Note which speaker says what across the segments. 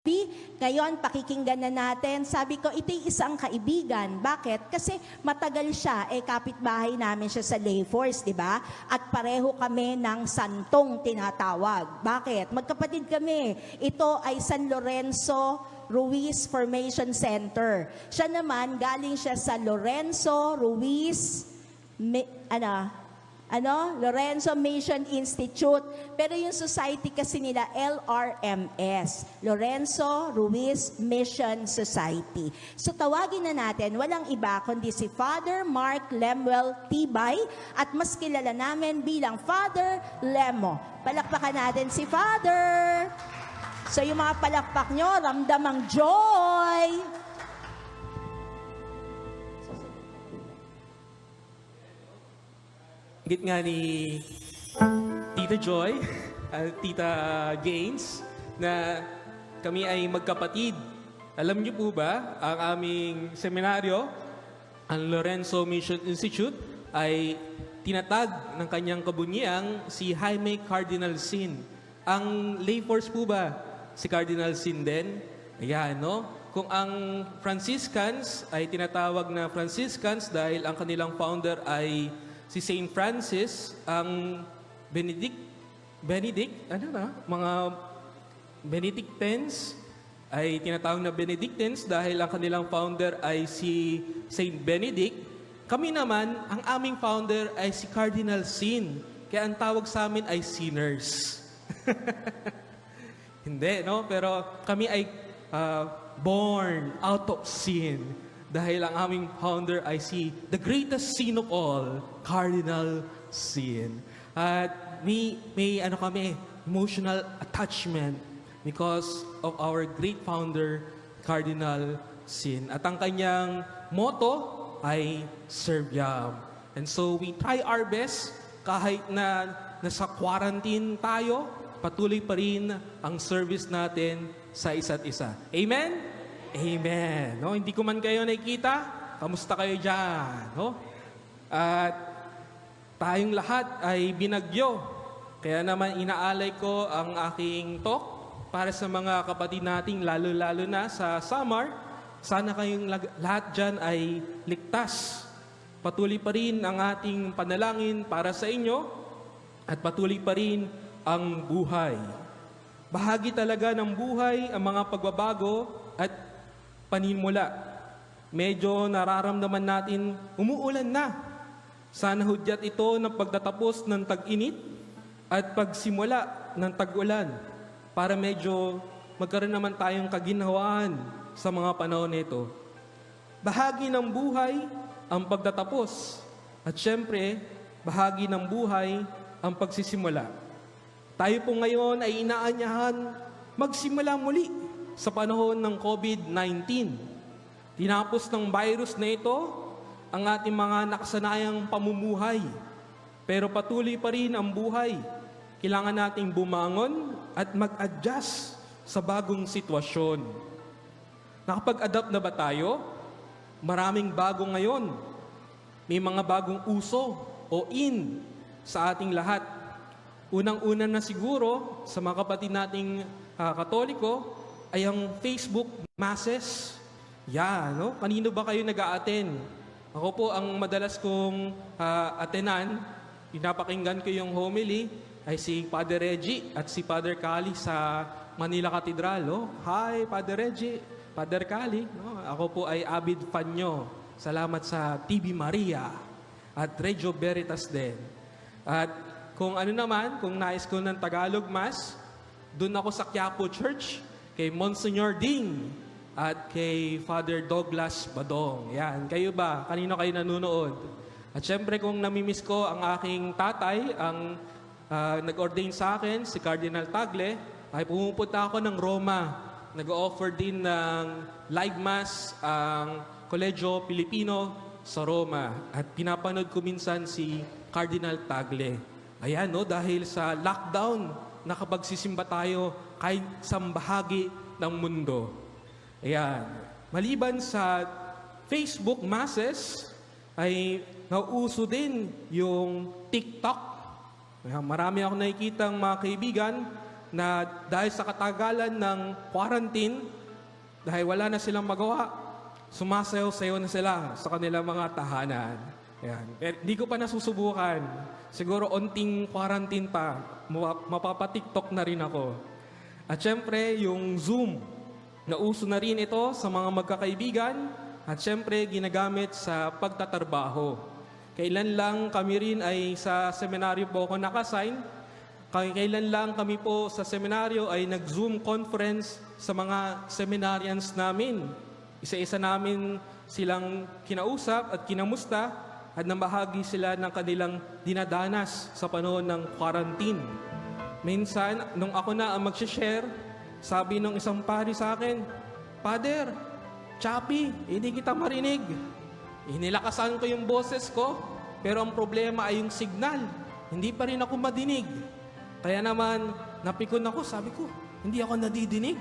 Speaker 1: Ngayon, pakikinggan na natin. Sabi ko, ito'y isang kaibigan. Bakit? Kasi matagal siya. Kapitbahay namin siya sa Layforce, di ba? At pareho kami ng santong tinatawag. Bakit? Magkapatid kami. Ito ay San Lorenzo Ruiz Formation Center. Siya naman, galing siya sa Lorenzo Ruiz, Lorenzo Mission Institute. Pero yung society kasi nila, LRMS, Lorenzo Ruiz Mission Society. So tawagin na natin, walang iba kundi si Father Mark Lemuel Tibay at mas kilala namin bilang Father Lemo. Palakpakan natin si Father. So yung mga palakpak nyo, ramdam ang joy.
Speaker 2: Git nga ni Tita Joy at Tita Gaines na kami ay magkapatid. Alam niyo po ba, ang aming seminaryo, ang Lorenzo Mission Institute, ay tinatag ng kanyang kabunyiang si Jaime Cardinal Sin. Ang Layforce po ba, si Cardinal Sin din? Ayan, no? Kung ang Franciscans ay tinatawag na Franciscans dahil ang kanilang founder ay si Saint Francis, ang mga Benedictines ay tinatawag na Benedictines dahil ang kanilang founder ay si Saint Benedict. Kami naman, ang aming founder ay si Cardinal Sin. Kaya ang tawag sa amin ay sinners. Hindi, no? Pero kami ay born out of sin. Dahil ang aming founder ay si the greatest sin of all, Cardinal Sin. At may kami, emotional attachment because of our great founder, Cardinal Sin. At ang kanyang motto ay Serviam. And so we try our best kahit na nasa quarantine tayo, patuloy pa rin ang service natin sa isa't isa. Amen? Amen. No, hindi ko man kayo nakikita. Kamusta kayo diyan, no? At tayong lahat ay binagyo. Kaya naman inaalay ko ang aking talk para sa mga kapatid nating lalo-lalo na sa Samar. Sana kayong lahat diyan ay ligtas. Patuloy pa rin ang ating panalangin para sa inyo at patuloy pa rin ang buhay. Bahagi talaga ng buhay ang mga pagbabago at panimula. Medyo nararamdaman natin, umuulan na. Sana hudyat ito ng pagtatapos ng tag-init at pagsimula ng tag-ulan para medyo magkaroon naman tayong kaginhawaan sa mga panahon nito. Bahagi ng buhay ang pagtatapos at syempre, bahagi ng buhay ang pagsisimula. Tayo po ngayon ay inaanyahan magsimula muli sa panahon ng COVID-19. Tinapos ng virus na ito ang ating mga nakasanayang pamumuhay. Pero patuloy pa rin ang buhay. Kailangan nating bumangon at mag-adjust sa bagong sitwasyon. Nakapag-adapt na ba tayo? Maraming bago ngayon. May mga bagong uso o in sa ating lahat. Unang-una na siguro sa mga kapatid nating Katoliko, ay ang Facebook Masses. Yan, no? Kanino ba kayo nag-a-attend? Ako po, ang madalas kong attenan, pinapakinggan ko yung homily, ay si Father Reggie at si Father Cali sa Manila Cathedral. Oh. Hi, Father Reggie, Father Cali. No? Ako po ay avid fan nyo. Salamat sa TV Maria at Radio Veritas din. At kung ano naman, kung nais ko ng Tagalog Mass, doon ako sa Quiapo Church, kay Monsignor Ding at kay Father Douglas Badong. Yan. Kayo ba? Kanino kayo nanonood? At syempre kung namimiss ko ang aking tatay, ang nag-ordain sa akin, si Cardinal Tagle, ay pumupunta ako ng Roma. Nag-offer din ng live mass ang Colegio Pilipino sa Roma. At pinapanood ko minsan si Cardinal Tagle. Ayan, no? Dahil sa lockdown, nakapagsisimba tayo kahit sa bahagi ng mundo. Ayan. Maliban sa Facebook Masses, ay nauuso din yung TikTok. Ayan, marami ako nakikita mga kaibigan na dahil sa katagalan ng quarantine, dahil wala na silang magawa, sumasayaw-sayaw na sila sa kanilang mga tahanan. Yan. Pero hindi ko pa nasusubukan. Siguro onting quarantine pa, mapapatiktok na rin ako. At syempre, yung Zoom, nauso na rin ito sa mga magkakaibigan at syempre, ginagamit sa pagtatrabaho. Kailan lang kami rin ay sa seminaryo po ako nakasign. Kailan lang kami po sa seminaryo ay nag-Zoom conference sa mga seminarians namin. Isa-isa namin silang kinausap at kinamusta at nabahagi sila ng kanilang dinadanas sa panahon ng quarantine. Minsan, nung ako na ang mag-share, sabi ng isang pari sa akin, "Father, choppy, hindi kita marinig. Inilakasan ko yung boses ko, pero ang problema ay yung signal. Hindi pa rin ako madinig. Kaya naman, napikon ako, sabi ko, hindi ako nadidinig.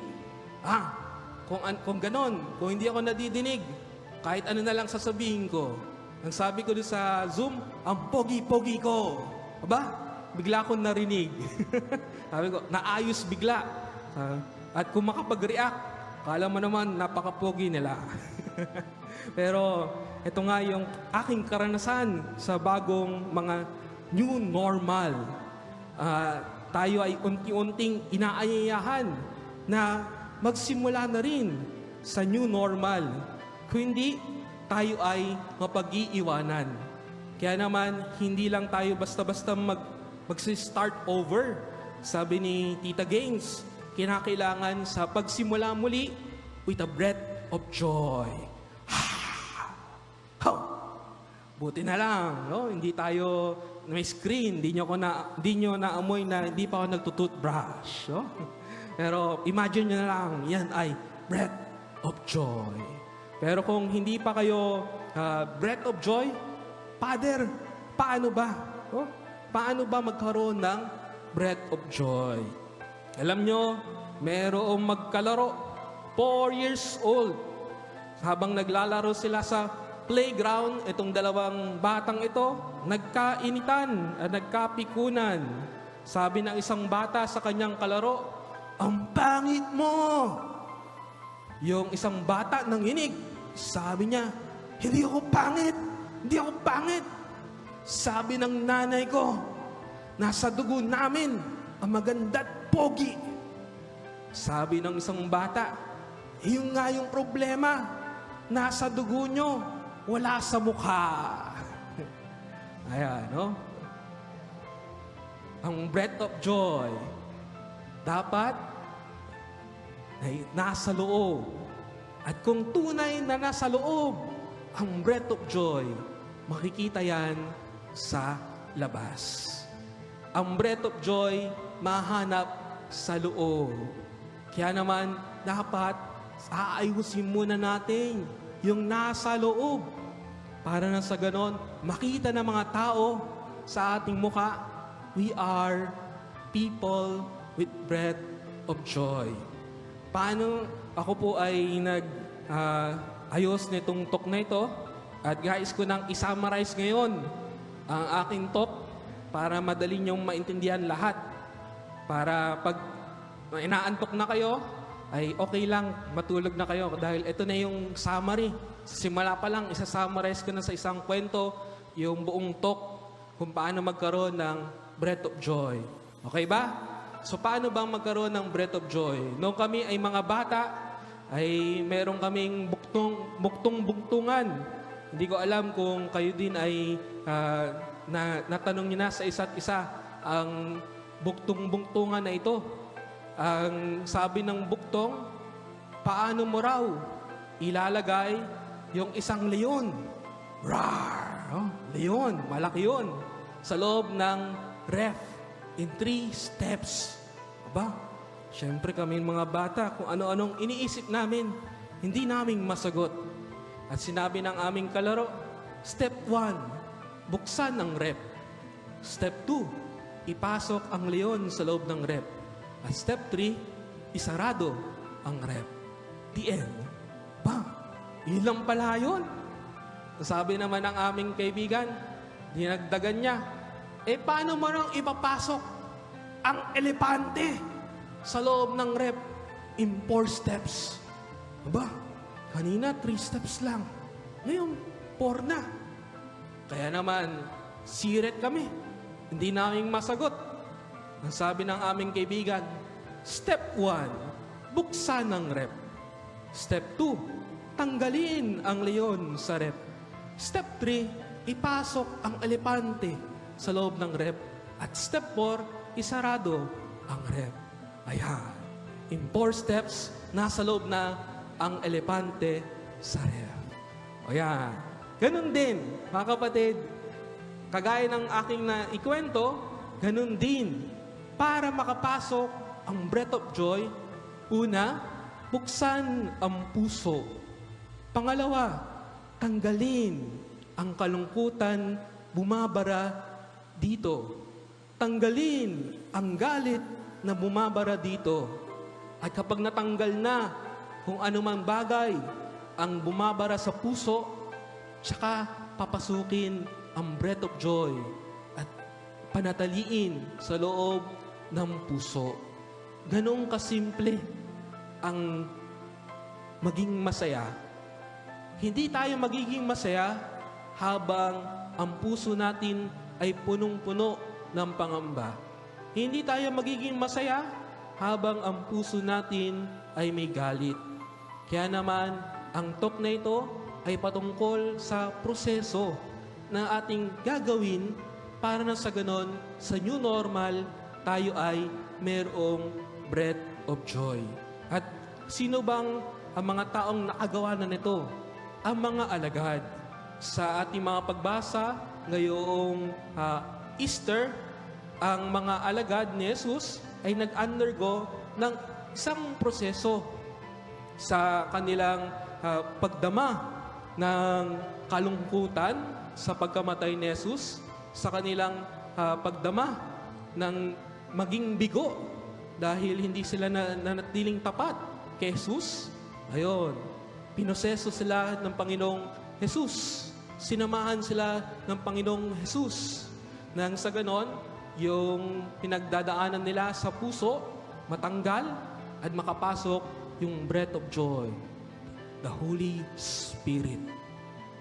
Speaker 2: Kung ganon, kung hindi ako nadidinig, kahit ano na lang sasabihin ko. Ang sabi ko doon sa Zoom, ang pogi-pogi ko. Aba, bigla akong narinig. Sabi ko, naayos bigla. At kung makapag-react, kala mo naman, napaka-pogi nila. Pero, ito nga yung aking karanasan sa bagong mga new normal. Tayo ay unti-unting inaayayahan na magsimula na rin sa new normal. Kung hindi, tayo ay mapag-iiwanan. Kaya naman, hindi lang tayo basta-basta mag-start over. Sabi ni Tita Gaines, kinakailangan sa pagsimula muli with a breath of joy. Buti na lang, no? Hindi tayo may screen, hindi nyo naamoy na hindi pa ako nagtutoothbrush. No? Pero imagine nyo na lang, yan ay breath of joy. Pero kung hindi pa kayo breath of joy, Father, paano ba? No? Paano ba magkaroon ng breath of joy? Alam nyo, merong magkalaro, 4 years old. Habang naglalaro sila sa playground, itong dalawang batang ito, nagkainitan at nagkapikunan. Sabi ng isang bata sa kanyang kalaro, "Ang pangit mo!" Yung isang bata nanginig, sabi niya, "Hindi ako pangit! Hindi ako pangit!" Sabi ng nanay ko, "Nasa dugo namin ang maganda't pogi." Sabi ng isang bata, "Yun nga yung problema, nasa dugo nyo, wala sa mukha." Ayan, no? Ang breath of joy, dapat ay nasa loob. At kung tunay na nasa loob, ang breath of joy, makikita yan sa labas. Ang breath of joy, mahanap sa loob. Kaya naman, dapat aayusin muna natin yung nasa loob. Para na sa ganon, makita ng mga tao sa ating muka, we are people with breath of joy. Paano ako po ay ayos nitong talk na ito? At guys ko nang isummarize ngayon ang aking talk para madali niyong maintindihan lahat. Para pag inaantok na kayo, ay okay lang, matulog na kayo dahil ito na yung summary. Simula pa lang, isa-summarize ko na sa isang kwento yung buong talk kung paano magkaroon ng breath of joy. Okay ba? So paano bang magkaroon ng breath of joy? Noong kami ay mga bata, ay meron kaming buktong-buktungan. Hindi ko alam kung kayo din ay natanong niyo na sa isa't isa ang buktong-buktungan na ito. Ang sabi ng buktong, paano mo raw ilalagay yung isang leon? Rawr! Oh, leon, malaki yun. Sa loob ng ref, in 3 steps. Aba, syempre kami mga bata, kung ano-anong iniisip namin, hindi naming masagot. At sinabi ng aming kalaro, Step 1, buksan ang ref. Step 2, ipasok ang leon sa loob ng ref. At step 3, isarado ang ref. The end. Ba, yun lang pala yun. Sabi naman ng aming kaibigan, dinagdagan niya, paano mo nang ipapasok ang elepante Sa loob ng rep, in 4 steps. Aba, kanina 3 steps lang. Ngayon, 4 na. Kaya naman, siret kami. Hindi namin masagot. Ang sabi ng aming kaibigan, Step 1, buksan ang rep. Step 2, tanggalin ang leon sa rep. Step 3, ipasok ang elepante sa loob ng rep. At step 4, isarado ang rep. Ayan. In 4 steps, nasa loob na ang elepante sa rep. Ayan. Ganun din, mga kapatid, kagaya ng aking na ikwento, ganun din, para makapasok ang breath of joy, una, buksan ang puso. Pangalawa, tanggalin ang kalungkutan, bumabara dito. Tanggalin ang galit na bumabara dito. At kapag natanggal na kung anumang bagay ang bumabara sa puso, tsaka papasukin ang breath of joy at panataliin sa loob ng puso. Ganong kasimple ang maging masaya. Hindi tayo magiging masaya habang ang puso natin ay punong-puno ng pangamba. Hindi tayo magiging masaya habang ang puso natin ay may galit. Kaya naman, ang talk na ito ay patungkol sa proseso na ating gagawin para na sa ganon, sa new normal, tayo ay mayroong breath of joy. At sino bang ang mga taong nakagawa na nito? Ang mga alagad. Sa ating mga pagbasa ngayong Easter, ang mga alagad ni Jesus ay nag-undergo ng isang proseso sa kanilang pagdama ng kalungkutan sa pagkamatay ni Jesus, sa kanilang pagdama ng maging bigo dahil hindi sila nanatiling tapat kay Jesus. Ayon, pinoseso sila ng Panginoong Jesus. Sinamahan sila ng Panginoong Jesus. Nang sa ganon, yung pinagdadaanan nila sa puso, matanggal at makapasok yung breath of joy, the Holy Spirit.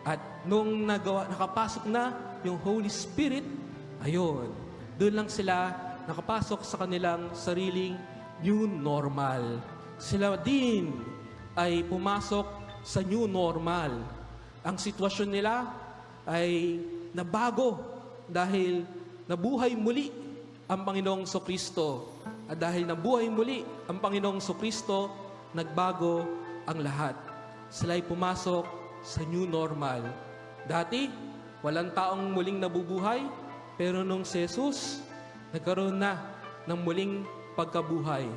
Speaker 2: At nung nakapasok na yung Holy Spirit, ayon, doon lang sila nakapasok sa kanilang sariling new normal. Sila din ay pumasok sa new normal. Ang sitwasyon nila ay nabago dahil nabuhay muli ang Panginoong Kristo. At dahil nabuhay muli ang Panginoong Kristo, nagbago ang lahat. Sila ay pumasok sa new normal. Dati, walang taong muling nabubuhay, pero nung si Jesus, nagkaroon na ng muling pagkabuhay.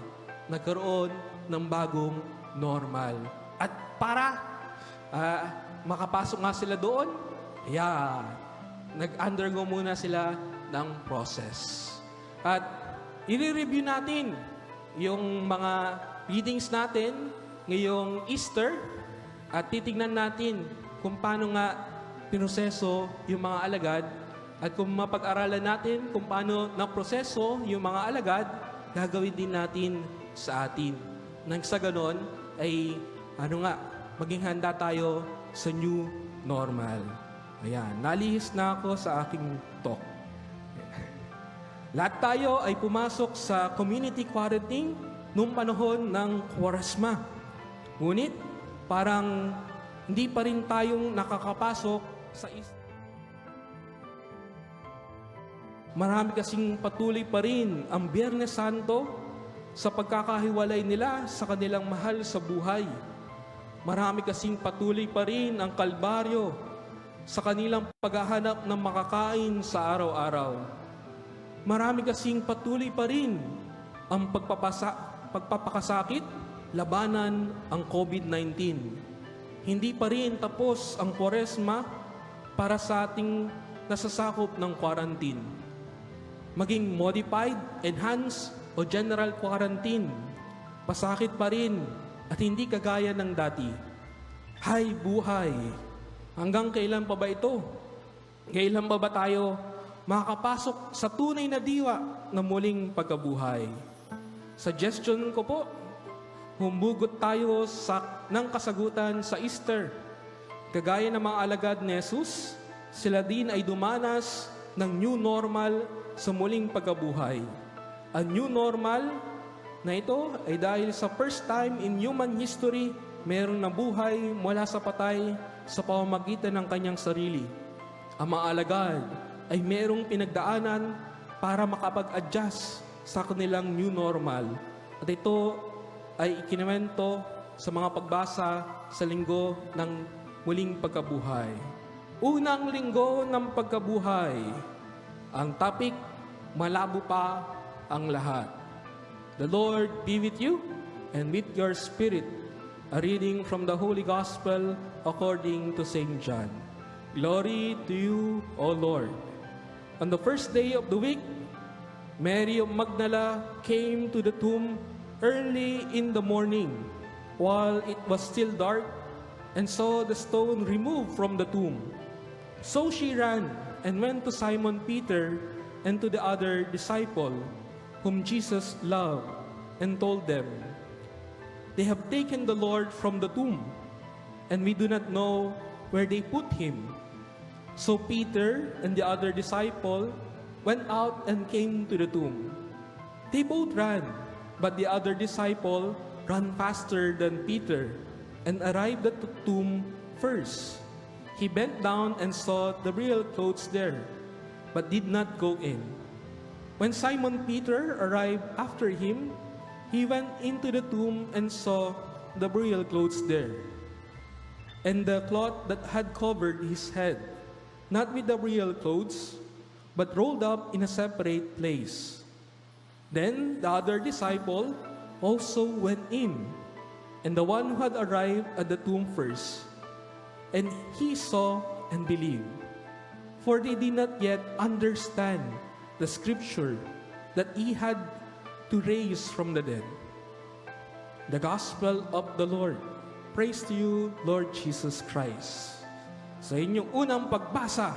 Speaker 2: Nagkaroon ng bagong normal. At para makapasok nga sila doon, nag-undergo muna sila ng process. At i-review natin yung mga readings natin ngayong Easter at titignan natin kung paano nga pinoseso yung mga alagad at kung mapag-aralan natin kung paano naproseso yung mga alagad, gagawin din natin sa atin. Nang sa ganon ay maging handa tayo sa new normal. Ayan, nalihis na ako sa aking talk. Lahat tayo ay pumasok sa community quarantine noong panahon ng Kwaresma. Ngunit, parang hindi pa rin tayong nakakapasok sa Marami kasing patuloy pa rin ang Biyernes Santo sa pagkakahiwalay nila sa kanilang mahal sa buhay. Marami kasing patuloy pa rin ang Kalbaryo sa kanilang paghahanap ng makakain sa araw-araw. Marami kasing patuloy pa rin ang pagpapakasakit, labanan ang COVID-19. Hindi pa rin tapos ang Kwaresma para sa ating nasasakop ng quarantine. Maging modified, enhanced, o general quarantine, pasakit pa rin at hindi kagaya ng dati. Hay buhay! Hanggang kailan pa ba ito? Kailan pa ba tayo makakapasok sa tunay na diwa na muling pagkabuhay? Suggestion ko po, humugot tayo ng kasagutan sa Easter. Kagaya ng mga alagad ni Jesus, sila din ay dumanas ng new normal sa muling pagkabuhay. Ang new normal na ito ay dahil sa first time in human history, mayroong nabuhay mula sa patay sa pamamagitan ng kanyang sarili. Ang mga alagad ay mayroong pinagdaanan para makapag-adjust sa kanilang new normal. At ito ay ikinuwento sa mga pagbasa sa linggo ng muling pagkabuhay. Unang linggo ng pagkabuhay. Ang topic, malabo pa ang lahat. The Lord be with you and with your spirit. A reading from the Holy Gospel according to St. John. Glory to you, O Lord. On the first day of the week, Mary of Magdala came to the tomb early in the morning, while it was still dark, and saw the stone removed from the tomb. So she ran and went to Simon Peter and to the other disciple, whom Jesus loved, and told them, "They have taken the Lord from the tomb, and we do not know where they put him." So Peter and the other disciple went out and came to the tomb. They both ran, but the other disciple ran faster than Peter and arrived at the tomb first. He bent down and saw the burial clothes there, but did not go in. When Simon Peter arrived after him, he went into the tomb and saw the burial clothes there, and the cloth that had covered his head, not with the burial clothes, but rolled up in a separate place. Then the other disciple also went in, and the one who had arrived at the tomb first, and he saw and believed. For they did not yet understand the scripture that he had to raise from the dead. The Gospel of the Lord. Praise to you, Lord Jesus Christ. Sa inyong unang pagbasa,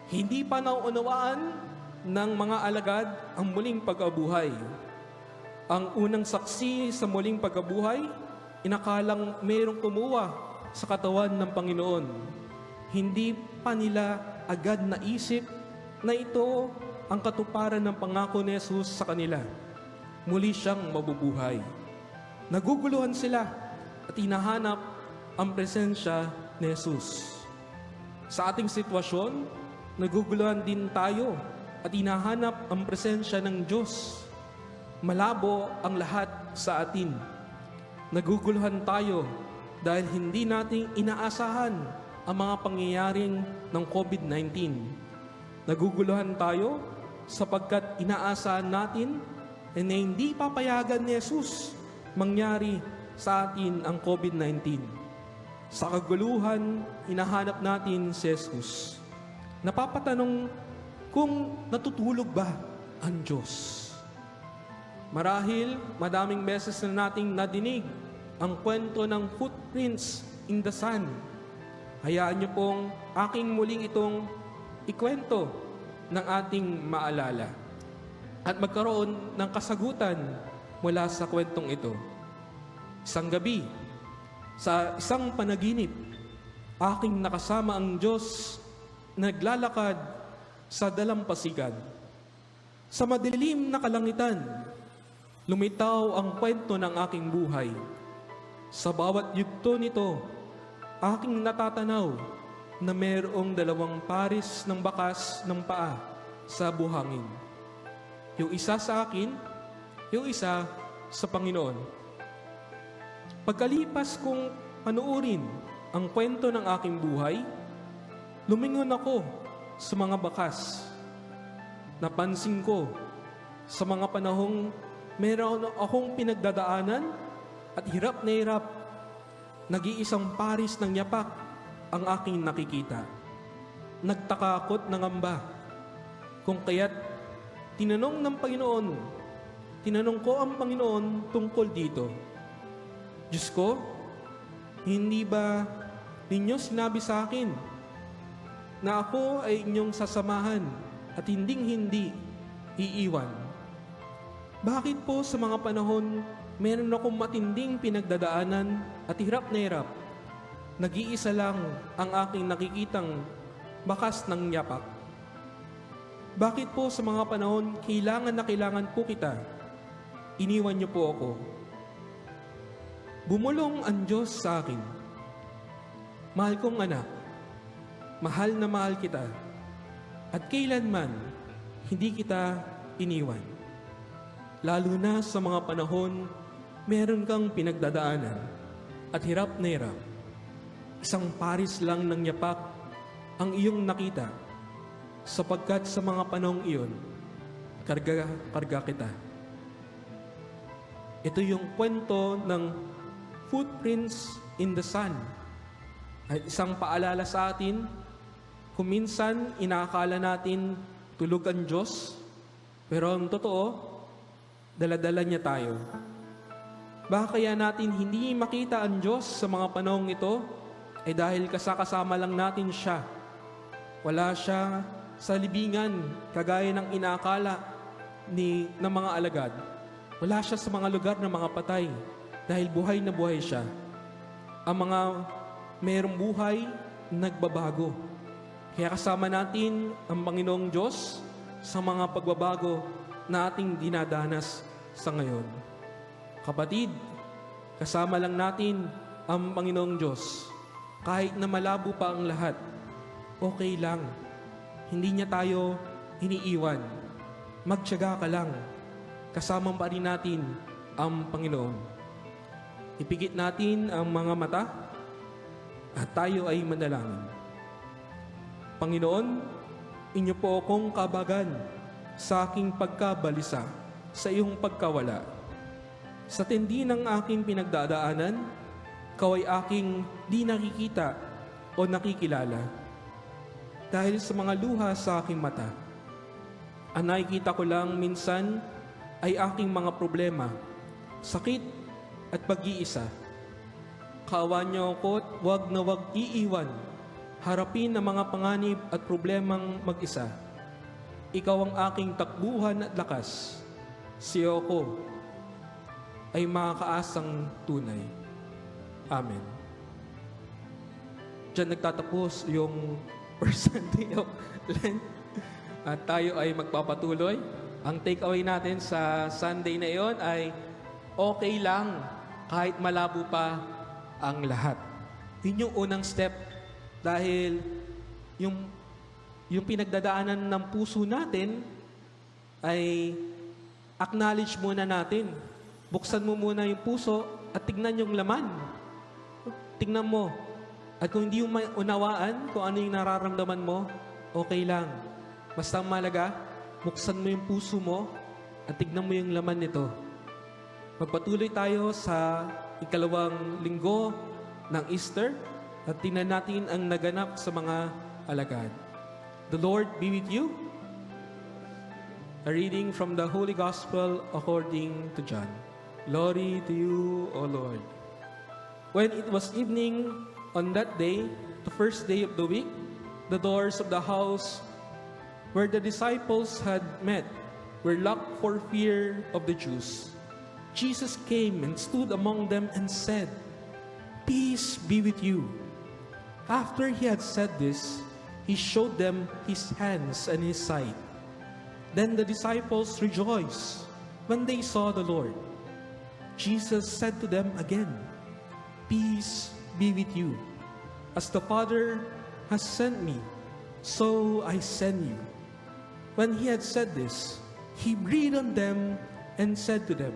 Speaker 2: hindi pa nauunawaan ng mga alagad ang muling pagkabuhay. Ang unang saksi sa muling pagkabuhay, inakalang mayroong kumuha sa katawan ng Panginoon. Hindi pa nila agad naisip na ito ang katuparan ng pangako ni Jesus sa kanila. Muli siyang mabubuhay. Naguguluhan sila at hinahanap ang presensya ni Jesus. Sa ating sitwasyon, naguguluhan din tayo at hinahanap ang presensya ng Diyos. Malabo ang lahat sa atin. Naguguluhan tayo dahil hindi natin inaasahan ang mga pangyayaring ng COVID-19. Naguguluhan tayo sapagkat inaasahan natin na hindi papayagan ni Jesus mangyari sa atin ang COVID-19. Sa kaguluhan, hinahanap natin si Jesus. Napapatanong kung natutulog ba ang Diyos. Marahil, madaming beses na nating nadinig ang kwento ng footprints in the sand. Hayaan niyo pong aking muling itong ikwento ng ating maalala at magkaroon ng kasagutan mula sa kwentong ito. Isang gabi, sa isang panaginip, aking nakasama ang Diyos naglalakad sa dalampasigan. Sa madilim na kalangitan, lumitaw ang kwento ng aking buhay. Sa bawat yugto nito, aking natatanaw na mayroong 2 pares ng bakas ng paa sa buhangin. Yung isa sa akin, yung isa sa Panginoon. Pagkalipas kong panuurin ang kwento ng aking buhay, lumingon ako sa mga bakas. Napansin ko sa mga panahong meron akong pinagdadaanan at hirap na hirap, nag-iisang pares ng yapak ang aking nakikita. Nagtaka ako't nangamba kung kaya't tinanong ko ang Panginoon tungkol dito. Diyos ko, hindi ba ninyo sinabi sa akin na ako ay inyong sasamahan at hinding-hindi iiwan? Bakit po sa mga panahon meron akong matinding pinagdadaanan at hirap na hirap? Nag-iisa lang ang aking nakikitang bakas ng yapak. Bakit po sa mga panahon kailangan na kailangan po kita? Iniwan niyo po ako. Bumulong ang Diyos sa akin. Mahal kong anak, mahal na mahal kita, at kailanman hindi kita iniwan. Lalo na sa mga panahon meron kang pinagdadaanan at hirap na hirap. Isang paris lang ng yapak ang iyong nakita, sapagkat sa mga panahong iyon, karga kita. Ito yung kwento ng Footprints in the Sun. Ay isang paalala sa atin, kung minsan inaakala natin tulog ang Diyos, pero ang totoo, dala-dala niya tayo. Baka kaya natin hindi makita ang Diyos sa mga panahong ito, ay dahil kasama lang natin siya. Wala siya sa libingan, kagaya ng inaakala ng mga alagad. Wala siya sa mga lugar ng mga patay, dahil buhay na buhay siya. Ang mga mayroong buhay, nagbabago. Kaya kasama natin ang Panginoong Diyos sa mga pagbabago na ating dinadanas sa ngayon. Kapatid, kasama lang natin ang Panginoong Diyos. Kahit na malabo pa ang lahat, okay lang. Hindi niya tayo iniiwan. Magtiyaga ka lang. Kasama pa rin natin ang Panginoon. Ipigit natin ang mga mata at tayo ay manalangin. Panginoon, inyo po akong kabagan sa aking pagkabalisa, sa iyong pagkawala. Sa tindi ng aking pinagdadaanan, Ikaw ay aking di nakikita o nakikilala. Dahil sa mga luha sa aking mata, ang nakikita ko lang minsan ay aking mga problema, sakit at pag-iisa. Kaawan niyo ako at wag na wag iiwan, harapin ang mga panganib at problemang mag-isa. Ikaw ang aking takbuhan at lakas. Si ako ay makakaasang tunay. Amen. Diyan nagtatapos yung first Sunday of Lent. At tayo ay magpapatuloy. Ang takeaway natin sa Sunday na iyon ay okay lang kahit malabo pa ang lahat. Yun yung unang step dahil yung pinagdadaanan ng puso natin ay acknowledge muna natin. Buksan mo muna yung puso at tignan yung laman. Tignan mo. At kung hindi mo unawaan kung ano yung nararamdaman mo, okay lang. Basta malaga, buksan mo yung puso mo at tignan mo yung laman nito. Magpatuloy tayo sa ikalawang linggo ng Easter at tingnan natin ang naganap sa mga alagad. The Lord be with you. A reading from the Holy Gospel according to John. Glory to you, O Lord. When it was evening on that day, the first day of the week, the doors of the house where the disciples had met were locked for fear of the Jews. Jesus came and stood among them and said, "Peace be with you." After he had said this, he showed them his hands and his side. Then the disciples rejoiced when they saw the Lord. Jesus said to them again, "Peace be with you. As the Father has sent me, so I send you." When he had said this, he breathed on them and said to them,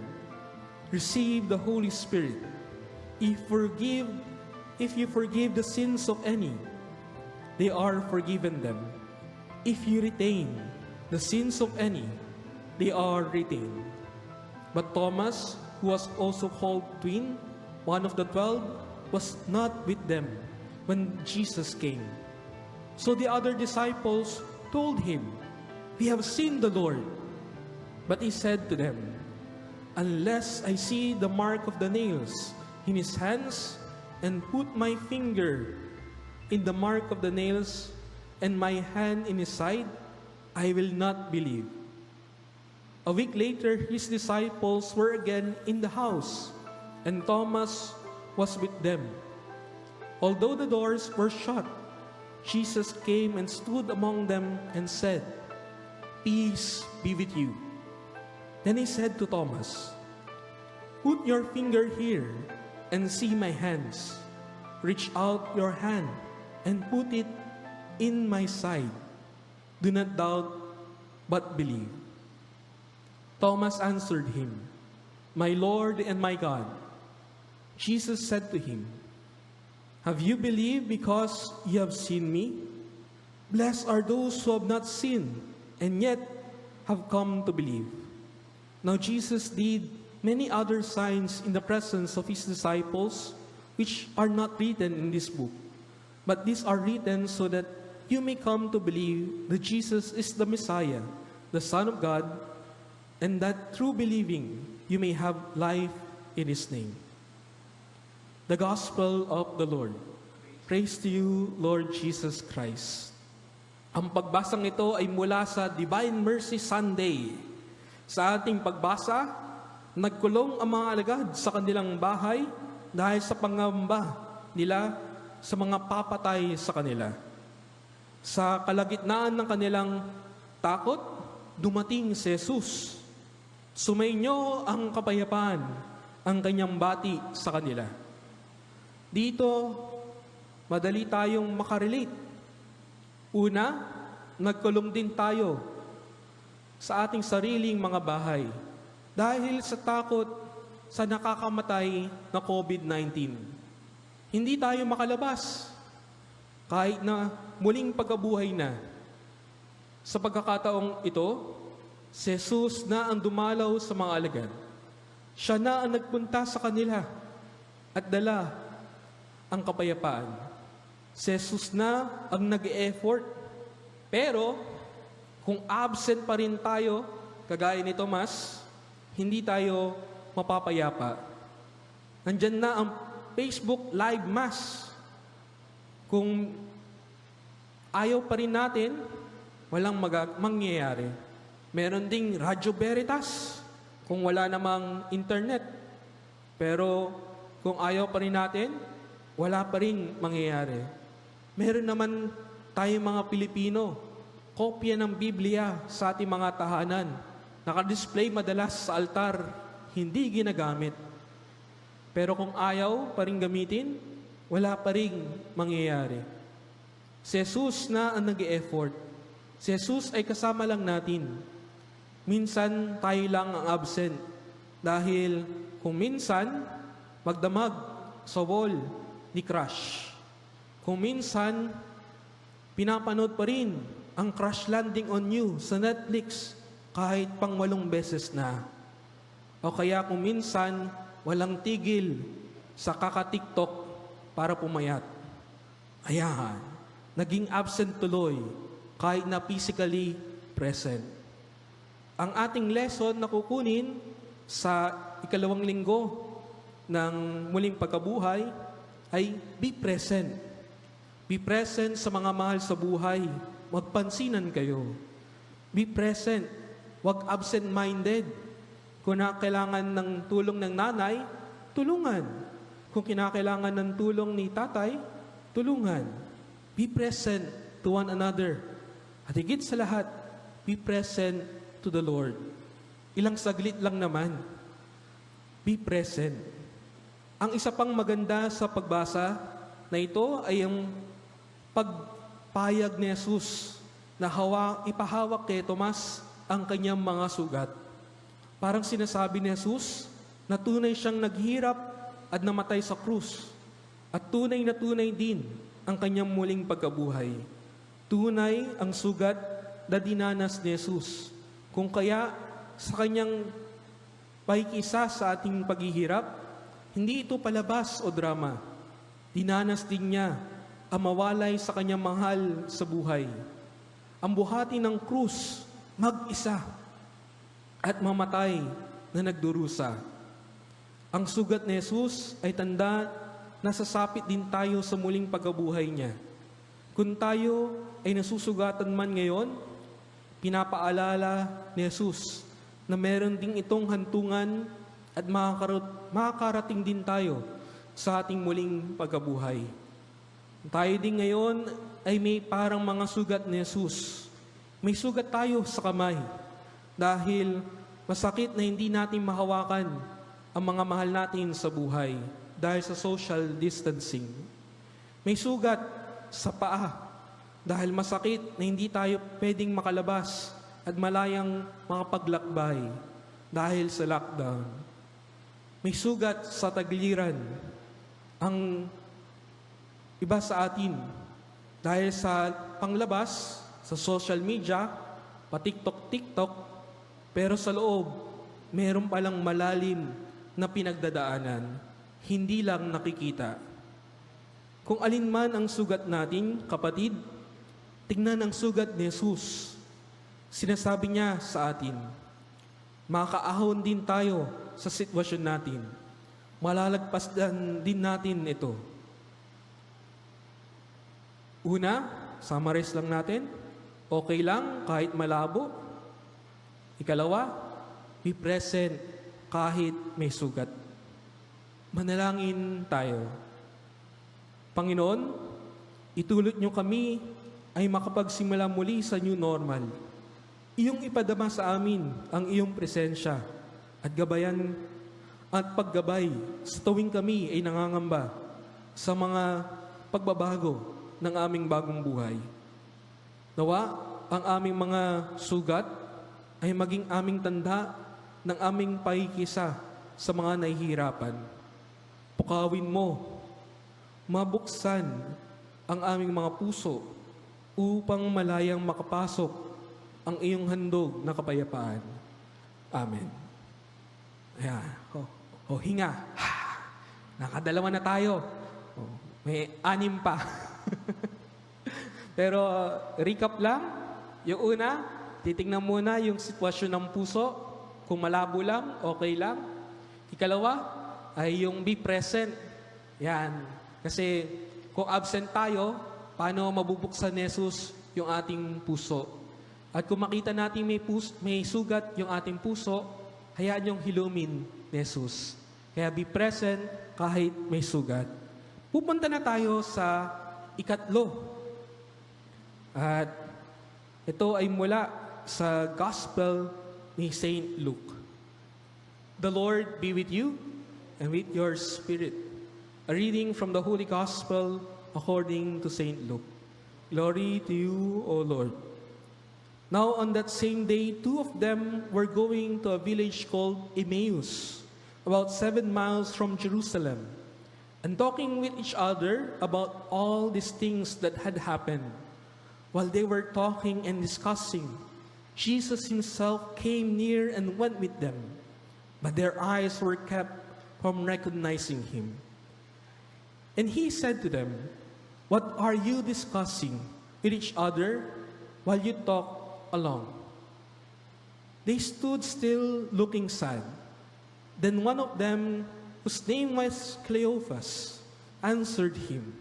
Speaker 2: "Receive the Holy Spirit. If you forgive the sins of any, they are forgiven them. If you retain the sins of any, they are retained." But Thomas, who was also called Twin, one of the 12, was not with them when Jesus came. So the other disciples told him, "We have seen the Lord." But he said to them, "Unless I see the mark of the nails in his hands, and put my finger in the mark of the nails, and my hand in his side, I will not believe." A week later, his disciples were again in the house, and Thomas was with them. Although the doors were shut, Jesus came and stood among them and said, "Peace be with you." Then he said to Thomas, "Put your finger here and see my hands. Reach out your hand and put it in my side. Do not doubt, but believe." Thomas answered him, "My Lord and my God." Jesus said to him, "Have you believed because you have seen me? Blessed are those who have not seen and yet have come to believe." Now Jesus did many other signs in the presence of his disciples, which are not written in this book. But these are written so that you may come to believe that Jesus is the Messiah, the Son of God, and that through believing you may have life in his name. The Gospel of the Lord. Praise to you, Lord Jesus Christ. Ang pagbasang ito ay mula sa Divine Mercy Sunday. Sa ating pagbasa, nagkulong ang mga alagad sa kanilang bahay dahil sa pangamba nila sa mga papatay sa kanila. Sa kalagitnaan ng kanilang takot, dumating si Jesus. Sumainyo ang kapayapaan, ang kanyang bati sa kanila. Dito, madali tayong makarelate. Una, nagkulong din tayo sa ating sariling mga bahay dahil sa takot sa nakakamatay na COVID-19. Hindi tayo makalabas kahit na muling pagkabuhay na. Sa pagkakataong ito, si Jesus na ang dumalaw sa mga alagad. Siya na ang nagpunta sa kanila at dala ang kapayapaan. Si Jesus na ang nag-e-effort. Pero, kung absent pa rin tayo, kagaya ni Tomas, hindi tayo mapapayapa. Nandyan na ang Facebook Live Mass. Kung ayaw pa rin natin, walang mangyayari. Meron ding Radyo Veritas kung wala namang internet. Pero kung ayaw pa rin natin, wala pa rin mangyayari. Meron naman tayong mga Pilipino, kopya ng Biblia sa ating mga tahanan. Nakadisplay madalas sa altar, hindi ginagamit. Pero kung ayaw pa rin gamitin, wala pa rin mangyayari. Si Jesus na ang nag-e-effort. Si Jesus ay kasama lang natin. Minsan tayo lang ang absent. Dahil kung minsan, magdamag sa wall ni Crush. Kung minsan, pinapanood pa rin ang Crash Landing on You sa Netflix kahit pang 8 beses na. O kaya kung minsan, walang tigil sa kaka-TikTok para pumayat. Ayan, naging absent tuloy kahit na physically present. Ang ating lesson na kukunin sa ikalawang linggo ng muling pagkabuhay ay be present. Be present sa mga mahal sa buhay. Magpansinan kayo. Be present. Huwag absent-minded. Kung kailangan ng tulong ng nanay, tulungan. Kung kinakailangan ng tulong ni tatay, tulungan. Be present to one another. At higit sa lahat, be present to the Lord. Ilang saglit lang naman. Be present. Ang isa pang maganda sa pagbasa na ito ay ang pagpayag ni Jesus na ipahawak kay Tomas ang kanyang mga sugat. Parang sinasabi ni Jesus na tunay siyang naghirap at namatay sa krus. At tunay na tunay din ang kanyang muling pagkabuhay. Tunay ang sugat na dinanas ni Jesus. Kung kaya sa kanyang pakikisa sa ating paghihirap, hindi ito palabas o drama. Dinanas din niya ang mawalay sa kanyang mahal sa buhay. Ang buhati ng krus, mag-isa, at mamatay na nagdurusa. Ang sugat ni Jesus ay tanda na sasapit din tayo sa muling pagkabuhay niya. Kung tayo ay nasusugatan man ngayon, pinapaalala ni Jesus na meron ding itong hantungan at makakarating din tayo sa ating muling pagkabuhay. Tayo din ngayon ay may parang mga sugat ni Jesus. May sugat tayo sa kamay dahil masakit na hindi natin mahawakan ang mga mahal natin sa buhay dahil sa social distancing. May sugat sa paa dahil masakit na hindi tayo pwedeng makalabas at malayang makapaglakbay dahil sa lockdown. May sugat sa tagliran ang iba sa atin dahil sa panglabas, sa social media, pa-TikTok, pero sa loob, meron palang malalim na pinagdadaanan, hindi lang nakikita. Kung alin man ang sugat natin, kapatid, tingnan ang sugat ni Jesus. Sinasabi niya sa atin, makaahon din tayo sa sitwasyon natin. Malalagpasan din natin ito. Una, summarize lang natin. Okay lang kahit malabo. Ikalawa, be present kahit may sugat. Manalangin tayo. Panginoon, itulot niyo kami ay makapagsimula muli sa new normal. Iyong ipadama sa amin ang iyong presensya at gabayan at paggabay sa tuwing kami ay nangangamba sa mga pagbabago ng aming bagong buhay. Nawa, ang aming mga sugat ay maging aming tanda ng aming pakikisa sa mga nahihirapan. Pukawin mo, mabuksan ang aming mga puso upang malayang makapasok ang iyong handog na kapayapaan. Amen. Ayan. Hinga. Nakadalawa na tayo. May 6 pa. Pero recap lang. Yung una, titingnan muna yung sitwasyon ng puso. Kung malabo lang, okay lang. Ikalawa, ay yung be present. Yan. Kasi kung absent tayo, paano mabubuksan ni Jesus yung ating puso? At kung makita natin may sugat yung ating puso, hayaan yung hilumin ni Jesus. Kaya be present kahit may sugat. Pupunta na tayo sa ikatlo. At ito ay mula sa Gospel ni Saint Luke. The Lord be with you and with your spirit. A reading from the Holy Gospel according to Saint Luke. Glory to you, O Lord. Now on that same day, 2 of them were going to a village called Emmaus, about 7 miles from Jerusalem, and talking with each other about all these things that had happened. While they were talking and discussing, Jesus himself came near and went with them, but their eyes were kept from recognizing him. And he said to them, "What are you discussing with each other while you talk along?" They stood still looking sad. Then one of them, whose name was Cleophas, answered him,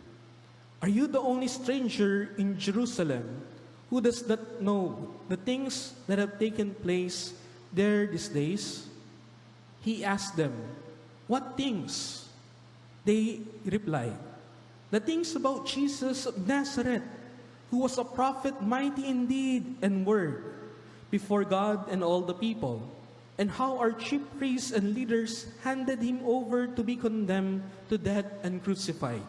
Speaker 2: "Are you the only stranger in Jerusalem who does not know the things that have taken place there these days?" He asked them, "What things?" They replied, "The things about Jesus of Nazareth, who was a prophet, mighty in deed and word before God and all the people, and how our chief priests and leaders handed him over to be condemned to death and crucified.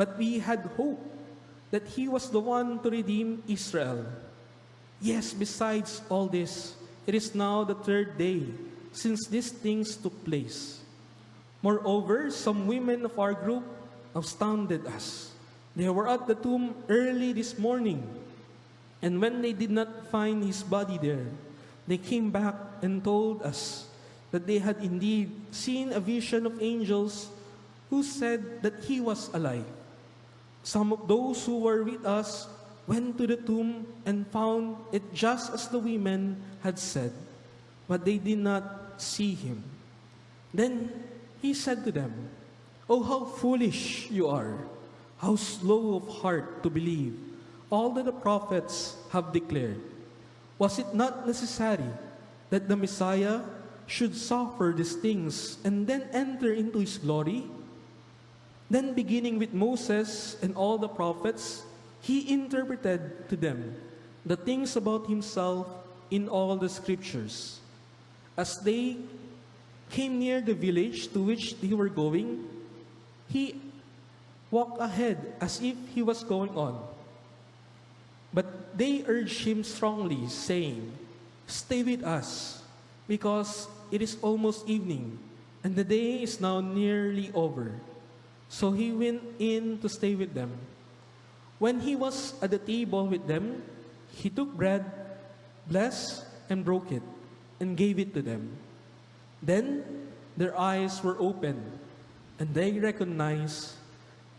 Speaker 2: But we had hope that he was the one to redeem Israel. Yes, besides all this, it is now the 3rd day since these things took place. Moreover, some women of our group astounded us. They were at the tomb early this morning, and when they did not find his body there, they came back and told us that they had indeed seen a vision of angels who said that he was alive. Some of those who were with us went to the tomb and found it just as the women had said, but they did not see him." Then he said to them, "Oh, how foolish you are! How slow of heart to believe all that the prophets have declared. Was it not necessary that the Messiah should suffer these things and then enter into his glory? Then beginning with Moses and all the prophets, he interpreted to them the things about himself in all the scriptures. As they came near the village to which they were going, he walked ahead as if he was going on. But they urged him strongly, saying, "Stay with us, because it is almost evening, and the day is now nearly over." So he went in to stay with them. When he was at the table with them, he took bread, blessed, and broke it, and gave it to them. Then their eyes were opened, and they recognized,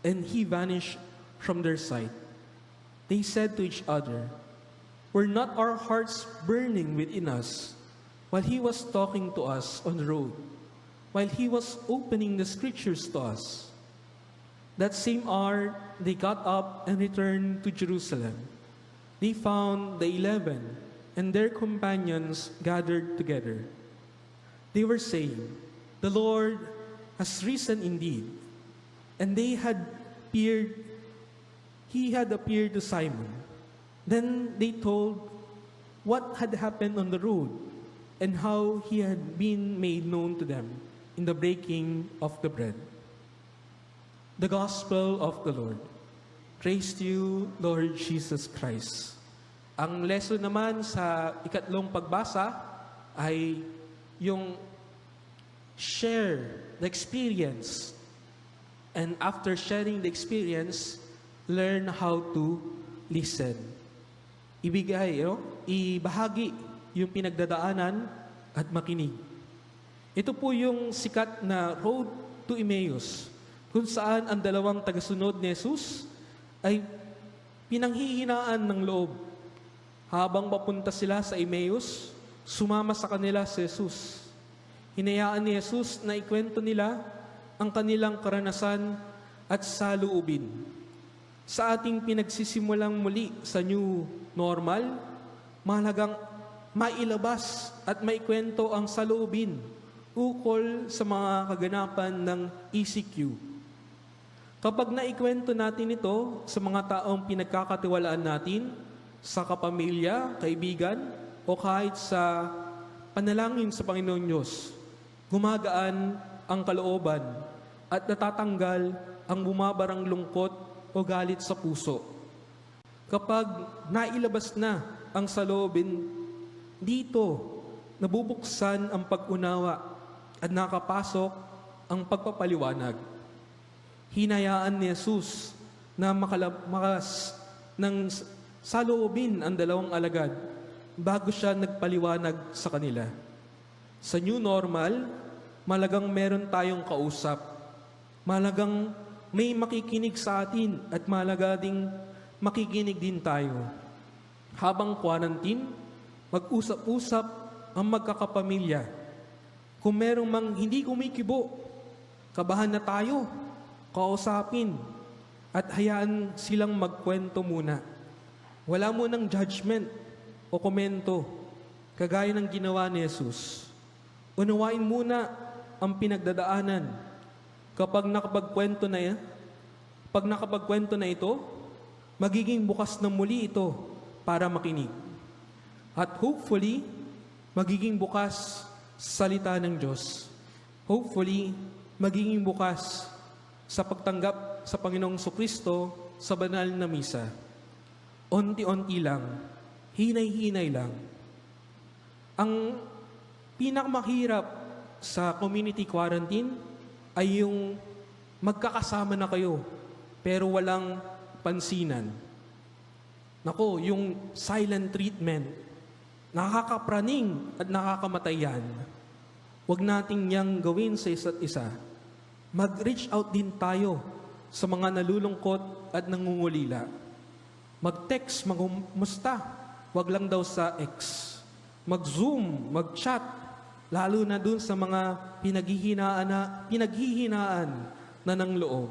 Speaker 2: and he vanished from their sight. They said to each other, "Were not our hearts burning within us while he was talking to us on the road, while he was opening the scriptures to us?" That same hour they got up and returned to Jerusalem. They found the 11 and their companions gathered together. They were saying, "The Lord has risen indeed," and he had appeared to Simon. Then they told what had happened on the road and how he had been made known to them in the breaking of the bread. The Gospel of the Lord. Praise to you, Lord Jesus Christ. Ang lesson naman sa ikatlong pagbasa ay yung share the experience. And after sharing the experience, learn how to listen. Ibahagi yung pinagdadaanan at makinig. Ito po yung sikat na road to Emmaus, kung saan ang dalawang tagasunod ni Jesus ay pinanghihinaan ng loob. Habang papunta sila sa Emmaus, sumama sa kanila si Jesus. Hinayaan ni Jesus na ikwento nila ang kanilang karanasan at saloobin. Sa ating pinagsisimulang muli sa new normal, mahalagang mailabas at maikwento ang saloobin ukol sa mga kaganapan ng ECQ. Kapag naikwento natin ito sa mga taong pinagkakatiwalaan natin, sa kapamilya, kaibigan, o kahit sa panalangin sa Panginoon Diyos, gumagaan ang kalooban at natatanggal ang bumabarang lungkot o galit sa puso. Kapag nailabas na ang saloobin, dito nabubuksan ang pag-unawa at nakapasok ang pagpapaliwanag. Hinayaan ni Jesus na makalabas ng saloobin ang dalawang alagad bago siya nagpaliwanag sa kanila. Sa new normal, malagang meron tayong kausap. Malagang may makikinig sa atin at malaga ding makikinig din tayo. Habang quarantine, mag-usap-usap ang magkakapamilya. Kung merong mang hindi kumikibo, kabahan na tayo, kausapin, at hayaan silang magkwento muna. Wala mo ng judgment o komento, kagaya ng ginawa ni Jesus. Unawain muna ang pinagdadaanan. Kapag nakapagkwento na ito, magiging bukas na muli ito para makinig. At hopefully, magiging bukas sa salita ng Diyos. Hopefully, magiging bukas sa pagtanggap sa Panginoong Kristo sa banal na misa. Unti-unti lang, hinay-hinay lang. Ang pinakamahirap sa community quarantine ay yung magkakasama na kayo pero walang pansinan. Nako, yung silent treatment, nakakapraning at nakakamatay yan. Huwag nating niyang gawin sa isa't isa. Mag-reach out din tayo sa mga nalulungkot at nangungulila. Mag-text, mag-musta, wag lang daw sa X. Mag-Zoom, mag-chat, lalo na dun sa mga pinaghihinaan na ng loob.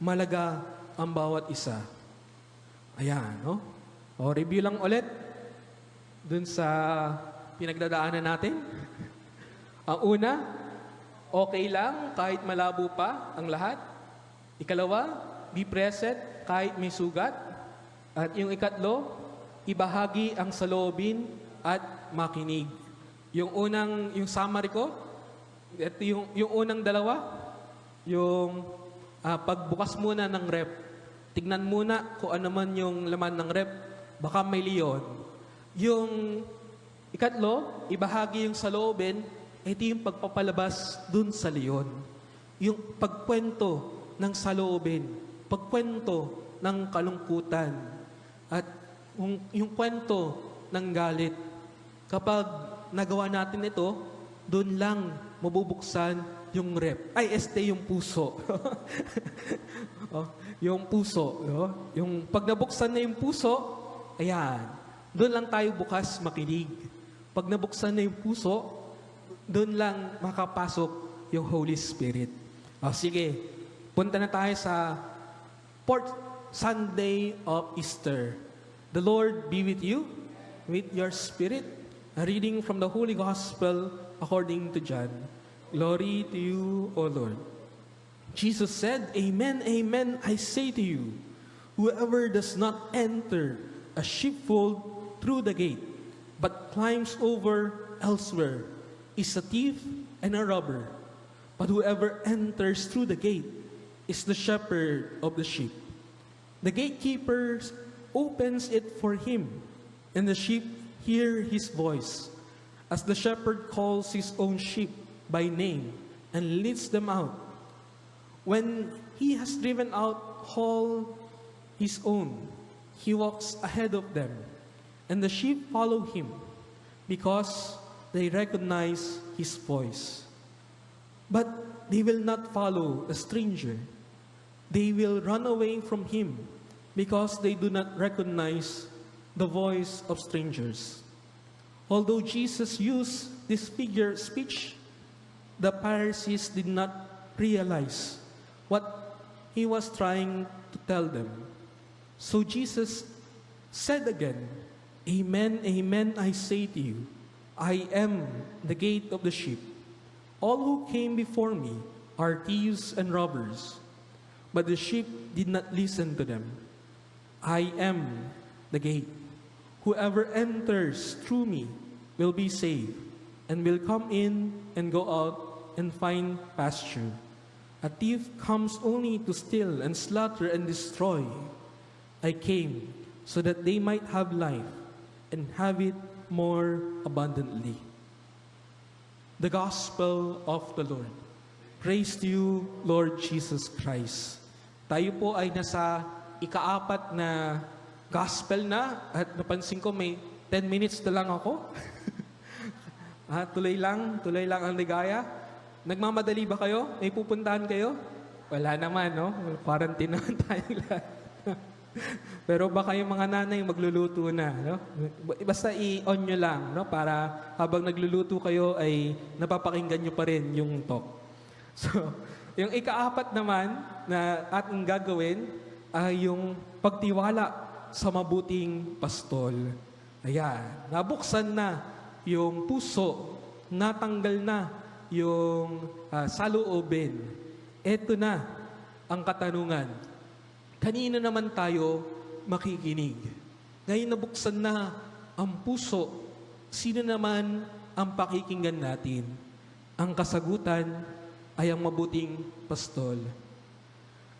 Speaker 2: Malaga ang bawat isa. Ayan, no? O, review lang ulit dun sa pinagdadaanan natin. Ang una, okay lang kahit malabo pa ang lahat. Ikalawa, be present kahit may sugat. At yung ikatlo, ibahagi ang saloobin at makinig. Yung summary ko, ito yung unang dalawa, yung pagbukas muna ng rep. Tignan muna kung ano man yung laman ng rep, baka may leon. Yung ikatlo, ibahagi yung saloobin, ito yung pagpapalabas dun sa leon. Yung pagkwento ng saloobin, pagkwento ng kalungkutan, at yung kwento ng galit. Kapag nagawa natin ito, doon lang mabubuksan yung rep. Yung puso. Oh, yung puso. No? Yung pag nabuksan na yung puso, ayan, doon lang tayo bukas makinig. Pag nabuksan na yung puso, doon lang makapasok yung Holy Spirit. Sige, punta na tayo sa fourth Sunday of Easter. The Lord be with you, with your spirit. A reading from the Holy Gospel according to John. Glory to you, O Lord. Jesus said, Amen, amen, I say to you, whoever does not enter a sheepfold through the gate, but climbs over elsewhere, is a thief and a robber. But whoever enters through the gate is the shepherd of the sheep. The gatekeeper opens it for him, and the sheep hear his voice, as the shepherd calls his own sheep by name and leads them out. When he has driven out all his own, he walks ahead of them, and the sheep follow him, because they recognize his voice. But they will not follow a stranger. They will run away from him, because they do not recognize the voice of strangers. Although Jesus used this figure speech, the Pharisees did not realize what he was trying to tell them. So Jesus said again, Amen, amen, I say to you, I am the gate of the sheep. All who came before me are thieves and robbers, but the sheep did not listen to them. I am the gate. Whoever enters through me will be saved, and will come in and go out and find pasture. A thief comes only to steal and slaughter and destroy. I came so that they might have life and have it more abundantly. The Gospel of the Lord. Praise to you, Lord Jesus Christ. Tayo po ay nasa ikaapat na gospel na, at napansin ko may 10 minutes na lang ako. Tuloy lang ang ligaya. Nagmamadali ba kayo? May pupuntahan kayo? Wala naman, no? Quarantine naman tayong lahat. Pero baka yung mga nanay magluluto na, no? Basta i-on nyo lang, no? Para habang nagluluto kayo ay napapakinggan nyo pa rin yung talk. So, yung ikaapat naman na ating gagawin ay yung pagtiwala sa mabuting pastol. Ayan, nabuksan na yung puso, natanggal na yung saloobin. Ito na ang katanungan. Kanino naman tayo makikinig? Ngayon nabuksan na ang puso, sino naman ang pakikinggan natin? Ang kasagutan ay ang mabuting pastol.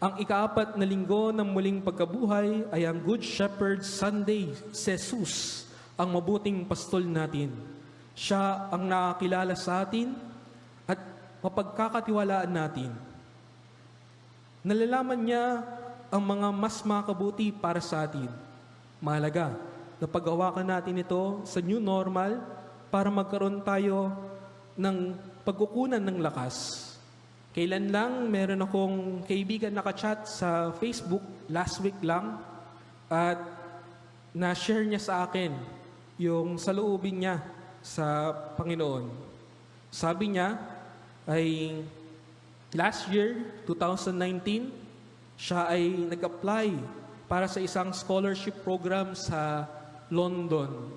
Speaker 2: Ang ikaapat na linggo ng muling pagkabuhay ay ang Good Shepherd Sunday. Si Jesus ang mabuting pastol natin. Siya ang nakakilala sa atin at mapagkakatiwalaan natin. Nalalaman niya ang mga mas makabuti para sa atin. Mahalaga na paggawakan natin ito sa new normal para magkaroon tayo ng pagkukunan ng lakas. Kailan lang meron akong kaibigan nakachat sa Facebook, last week lang, at na-share niya sa akin yung saloobin niya sa Panginoon. Sabi niya ay last year, 2019, siya ay nag-apply para sa isang scholarship program sa London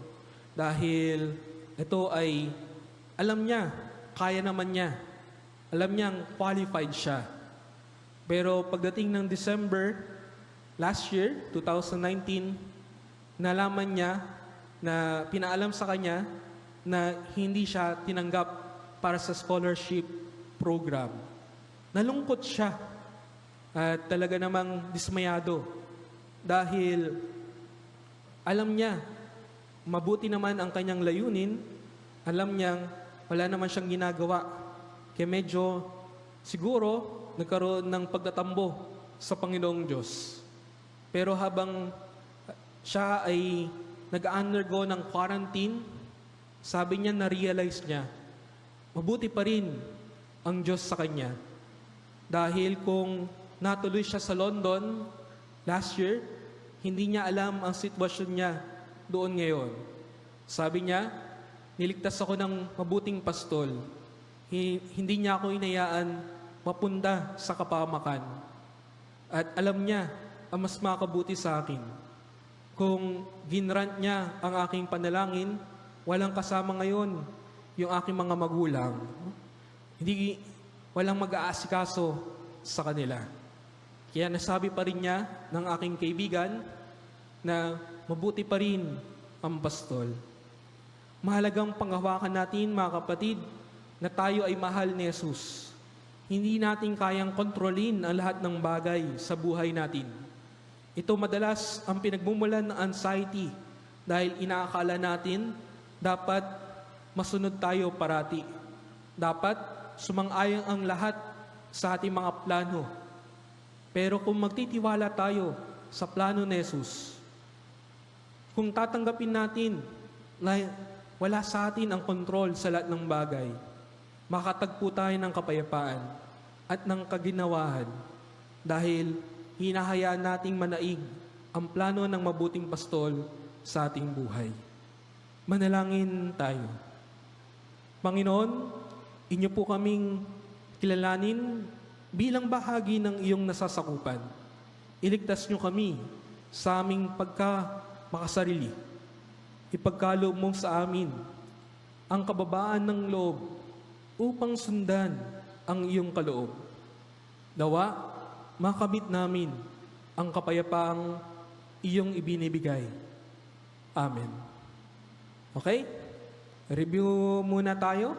Speaker 2: dahil ito ay alam niya, kaya naman niya. Alam niyang qualified siya. Pero pagdating ng December last year, 2019, nalaman niya na pinaalam sa kanya na hindi siya tinanggap para sa scholarship program. Nalungkot siya at talaga namang dismayado dahil alam niya mabuti naman ang kanyang layunin, alam niyang wala naman siyang ginagawa. Kaya medyo siguro nagkaroon ng pagtatambo sa Panginoong Diyos. Pero habang siya ay nag-undergo ng quarantine, sabi niya, na-realize niya, mabuti pa rin ang Diyos sa kanya. Dahil kung natuloy siya sa London last year, hindi niya alam ang sitwasyon niya doon ngayon. Sabi niya, niligtas ako ng mabuting pastol. Hindi niya ako inayaan mapunta sa kapahamakan. At alam niya ang mas makabuti sa akin. Kung ginrant niya ang aking panalangin, walang kasama ngayon yung aking mga magulang. Walang mag-aasikaso sa kanila. Kaya nasabi pa rin niya ng aking kaibigan na mabuti pa rin ang pastol. Mahalagang panghawakan natin, mga kapatid, na tayo ay mahal ni Jesus. Hindi natin kayang kontrolin ang lahat ng bagay sa buhay natin. Ito madalas ang pinagmumulan ng anxiety dahil inaakala natin dapat masunod tayo parati. Dapat sumang-ayon ang lahat sa ating mga plano. Pero kung magtitiwala tayo sa plano ni Jesus, kung tatanggapin natin na wala sa atin ang kontrol sa lahat ng bagay, makatagpo tayo ng kapayapaan at ng kaginawahan dahil hinahayaan nating manaig ang plano ng mabuting pastol sa ating buhay. Manalangin tayo. Panginoon, inyo po kaming kilalanin bilang bahagi ng iyong nasasakupan. Iligtas niyo kami sa aming makasarili. Ipagkaloob mo sa amin ang kababaan ng loob upang sundan ang iyong kaloob. Nawa, makamit namin ang kapayapaang iyong ibinibigay. Amen. Okay? Review muna tayo.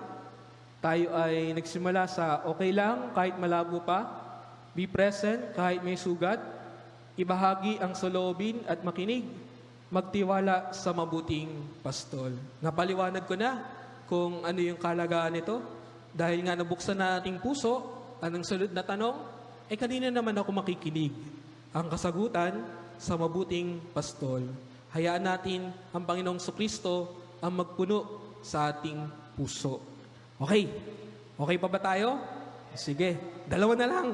Speaker 2: Tayo ay nagsimula sa okay lang kahit malabo pa, be present kahit may sugat, ibahagi ang saloobin at makinig, magtiwala sa mabuting pastol. Napaliwanag ko na kung ano yung kalagaan nito. Dahil nga nabuksan na ating puso, anong sunod na tanong? Kanina naman ako makikinig. Ang kasagutan sa mabuting pastol. Hayaan natin ang Panginoong Kristo ang magpuno sa ating puso. Okay. Okay pa ba tayo? Sige. Dalawa na lang.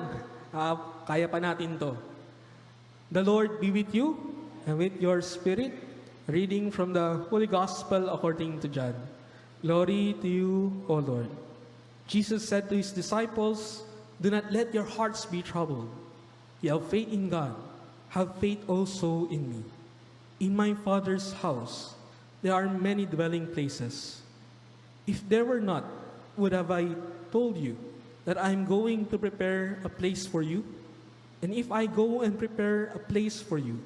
Speaker 2: Kaya pa natin to. The Lord be with you and with your spirit. Reading from the Holy Gospel according to John. Glory to you, O Lord. Jesus said to his disciples, "Do not let your hearts be troubled. You have faith in God. Have faith also in me. In my Father's house, there are many dwelling places. If there were not, would have I told you that I am going to prepare a place for you? And if I go and prepare a place for you,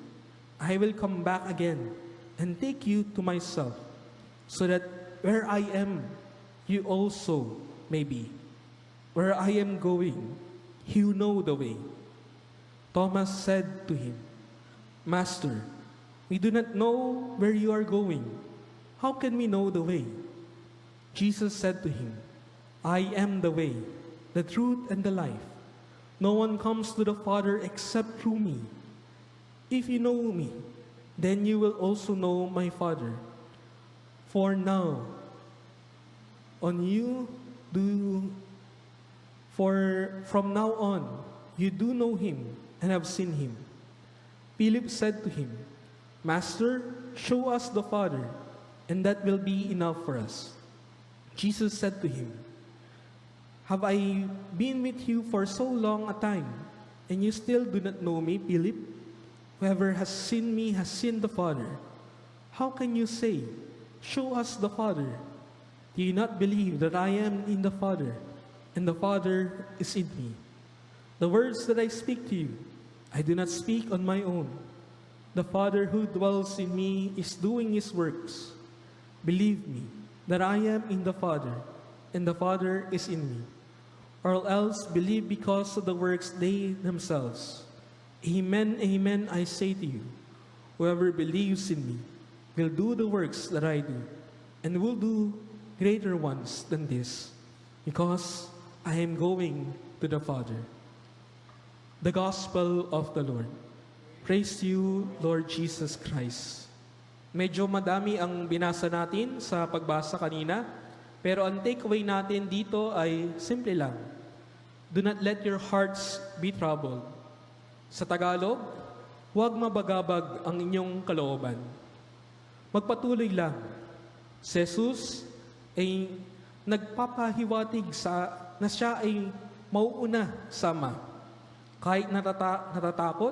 Speaker 2: I will come back again and take you to myself, so that where I am, you also may be. Where I am going, you know the way." Thomas said to him, "Master, we do not know where you are going. How can we know the way?" Jesus said to him, "I am the way, the truth, and the life. No one comes to the Father except through me. If you know me, then you will also know my Father. For now, from now on, you do know him and have seen him." Philip said to him, "Master, show us the Father, and that will be enough for us." Jesus said to him, "Have I been with you for so long a time, and you still do not know me, Philip? Whoever has seen me has seen the Father. How can you say, 'Show us the Father'? Do you not believe that I am in the Father, and the Father is in me? The words that I speak to you, I do not speak on my own. The Father who dwells in me is doing his works. Believe me that I am in the Father, and the Father is in me. Or else believe because of the works they themselves. Amen, amen, I say to you, whoever believes in me will do the works that I do, and will do greater ones than this, because I am going to the Father. The Gospel of the Lord. Praise you, Lord Jesus Christ. Medyo madami ang binasa natin sa pagbasa kanina, pero ang takeaway natin dito ay simple lang. Do not let your hearts be troubled. Sa Tagalog, huwag mabagabag ang inyong kalooban. Magpatuloy lang. Si Jesus ay nagpapahiwatig na siya ay mauuna sa Ama. Kahit natatakot,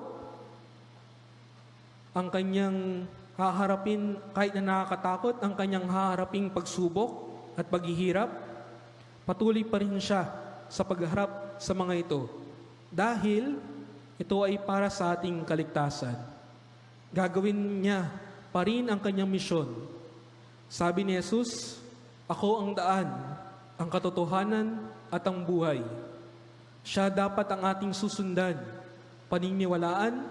Speaker 2: ang kanyang haharapin, kahit na nakakatakot, ang kanyang haharaping pagsubok at paghihirap, patuloy pa rin siya sa pagharap sa mga ito. Dahil ito ay para sa ating kaligtasan. Gagawin niya pa rin ang kanyang misyon. Sabi ni Jesus, ako ang daan, ang katotohanan at ang buhay. Siya dapat ang ating susundan, paniniwalaan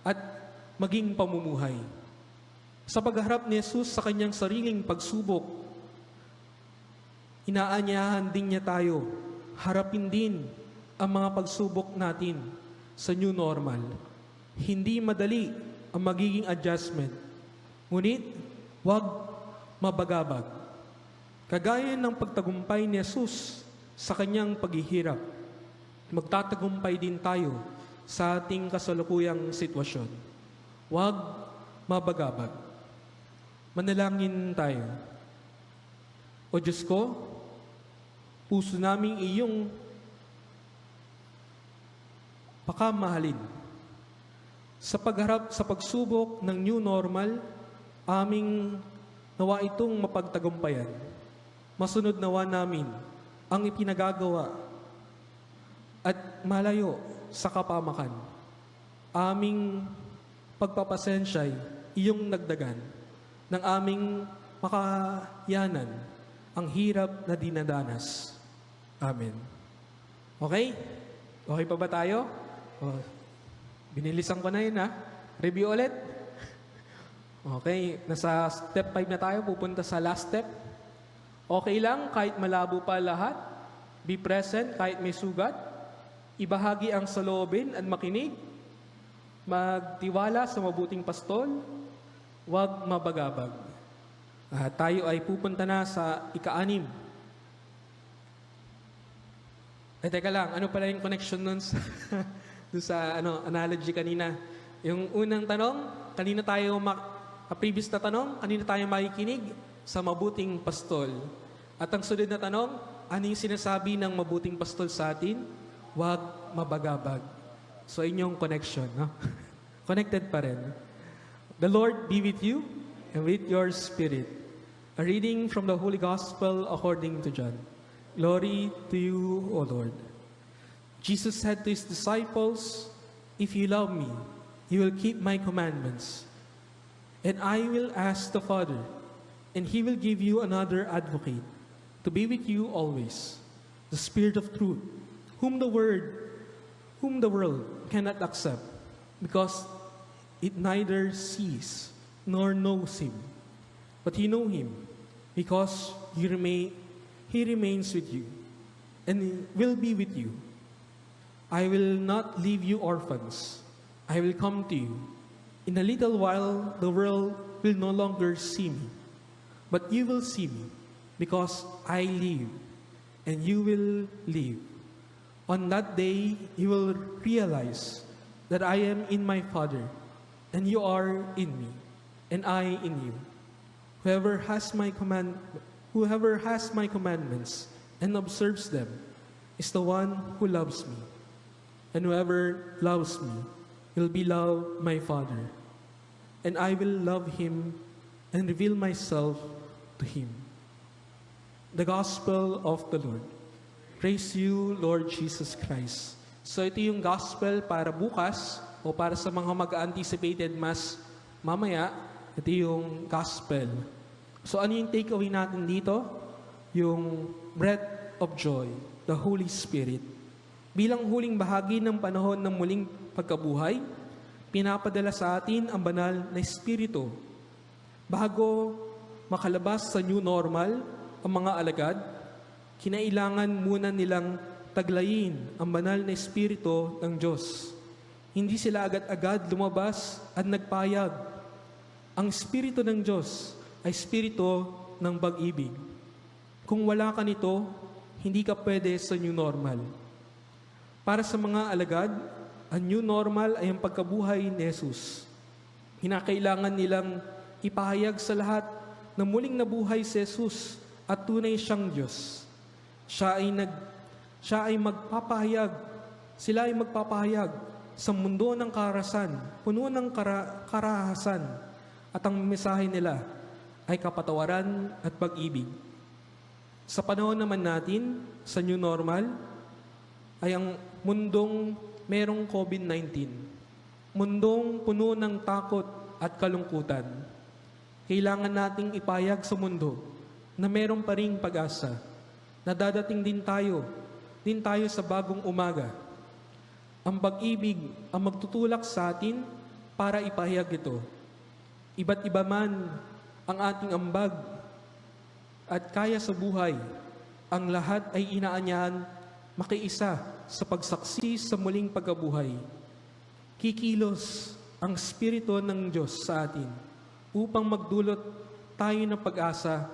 Speaker 2: at maging pamumuhay. Sa pagharap ni Jesus sa kanyang sariling pagsubok, inaanyahan din niya tayo, harapin din ang mga pagsubok natin sa new normal. Hindi madali ang magiging adjustment, ngunit huwag mabagabag. Kagaya ng pagtagumpay ni Jesus sa kanyang paghihirap, magtatagumpay din tayo sa ating kasalukuyang sitwasyon. Huwag mabagabag. Manalangin tayo. O Diyos ko, puso naming iyong pakamahalin. Sa pagharap sa pagsubok ng new normal, aming nawa itong mapagtagumpayan. Masunod nawa namin ang ipinagagawa at malayo sa kapamakan. Aming pagpapasensya'y iyong nagdagan ng aming makayanan ang hirap na dinadanas. Amen. Okay? Okay pa ba tayo? Oh, binilisan ko na yun, ha? Review ulit. Okay, nasa step 5 na tayo, pupunta sa last step. Okay lang, kahit malabo pa lahat. Be present, kahit may sugat. Ibahagi ang saloobin at makinig. Magtiwala sa mabuting pastol. Huwag mabagabag. Tayo ay pupunta na sa ika-6. Teka lang, ano pala yung connection nun sa, dun sa analogy kanina? Yung unang tanong, kanina tayo previous na tanong, kanina tayo makikinig sa mabuting pastol. At ang sunod na tanong, ano yung sinasabi ng mabuting pastol sa atin? Huwag mabagabag. So, inyong connection, no? Connected pa rin. The Lord be with you and with your spirit. A reading from the Holy Gospel according to John. Glory to you, O Lord. Jesus said to his disciples, if you love me, you will keep my commandments. And I will ask the Father, and he will give you another advocate to be with you always, the Spirit of truth, whom the world cannot accept, because it neither sees nor knows him. But you know him, because he remains with you, and will be with you. I will not leave you orphans. I will come to you. In a little while, the world will no longer see me, but you will see me, because I live, and you will live. On that day, you will realize that I am in my Father, and you are in me, and I in you. Whoever has my commandments and observes them is the one who loves me. And whoever loves me will be loved my Father. And I will love him and reveal myself to him. The Gospel of the Lord. Praise you, Lord Jesus Christ. So ito yung gospel para bukas o para sa mga mag-anticipated mass mamaya, ito yung gospel. So ano yung takeaway natin dito? Yung breath of joy, the Holy Spirit. Bilang huling bahagi ng panahon ng muling pagkabuhay, pinapadala sa atin ang banal na Espiritu. Bago makalabas sa new normal ang mga alagad, kinailangan muna nilang taglayin ang banal na Espiritu ng Diyos. Hindi sila agad-agad lumabas at nagpayag. Ang Espiritu ng Diyos ay Espiritu ng pag-ibig. Kung wala ka nito, hindi ka pwede sa new normal. Para sa mga alagad, ang new normal ay ang pagkabuhay ni Jesus. Hinakailangan nilang ipahayag sa lahat na muling nabuhay si Jesus at tunay siyang Diyos. Siya ay magpapahayag, sila ay magpapahayag sa mundo ng karahasan, puno ng karahasan, at ang mensahe nila ay kapatawaran at pag-ibig. Sa panahon naman natin, sa new normal, ay ang mundong merong COVID-19. Mundong puno ng takot at kalungkutan. Kailangan nating ipahayag sa mundo na meron pa ring pag-asa, na dadating din tayo sa bagong umaga. Ang pag-ibig ang magtutulak sa atin para ipahayag ito. Iba't iba man ang ating ambag at kaya sa buhay, ang lahat ay inaanyahan makiisa sa pagsaksi sa muling pagkabuhay. Kikilos ang Espiritu ng Diyos sa atin upang magdulot tayo ng pag-asa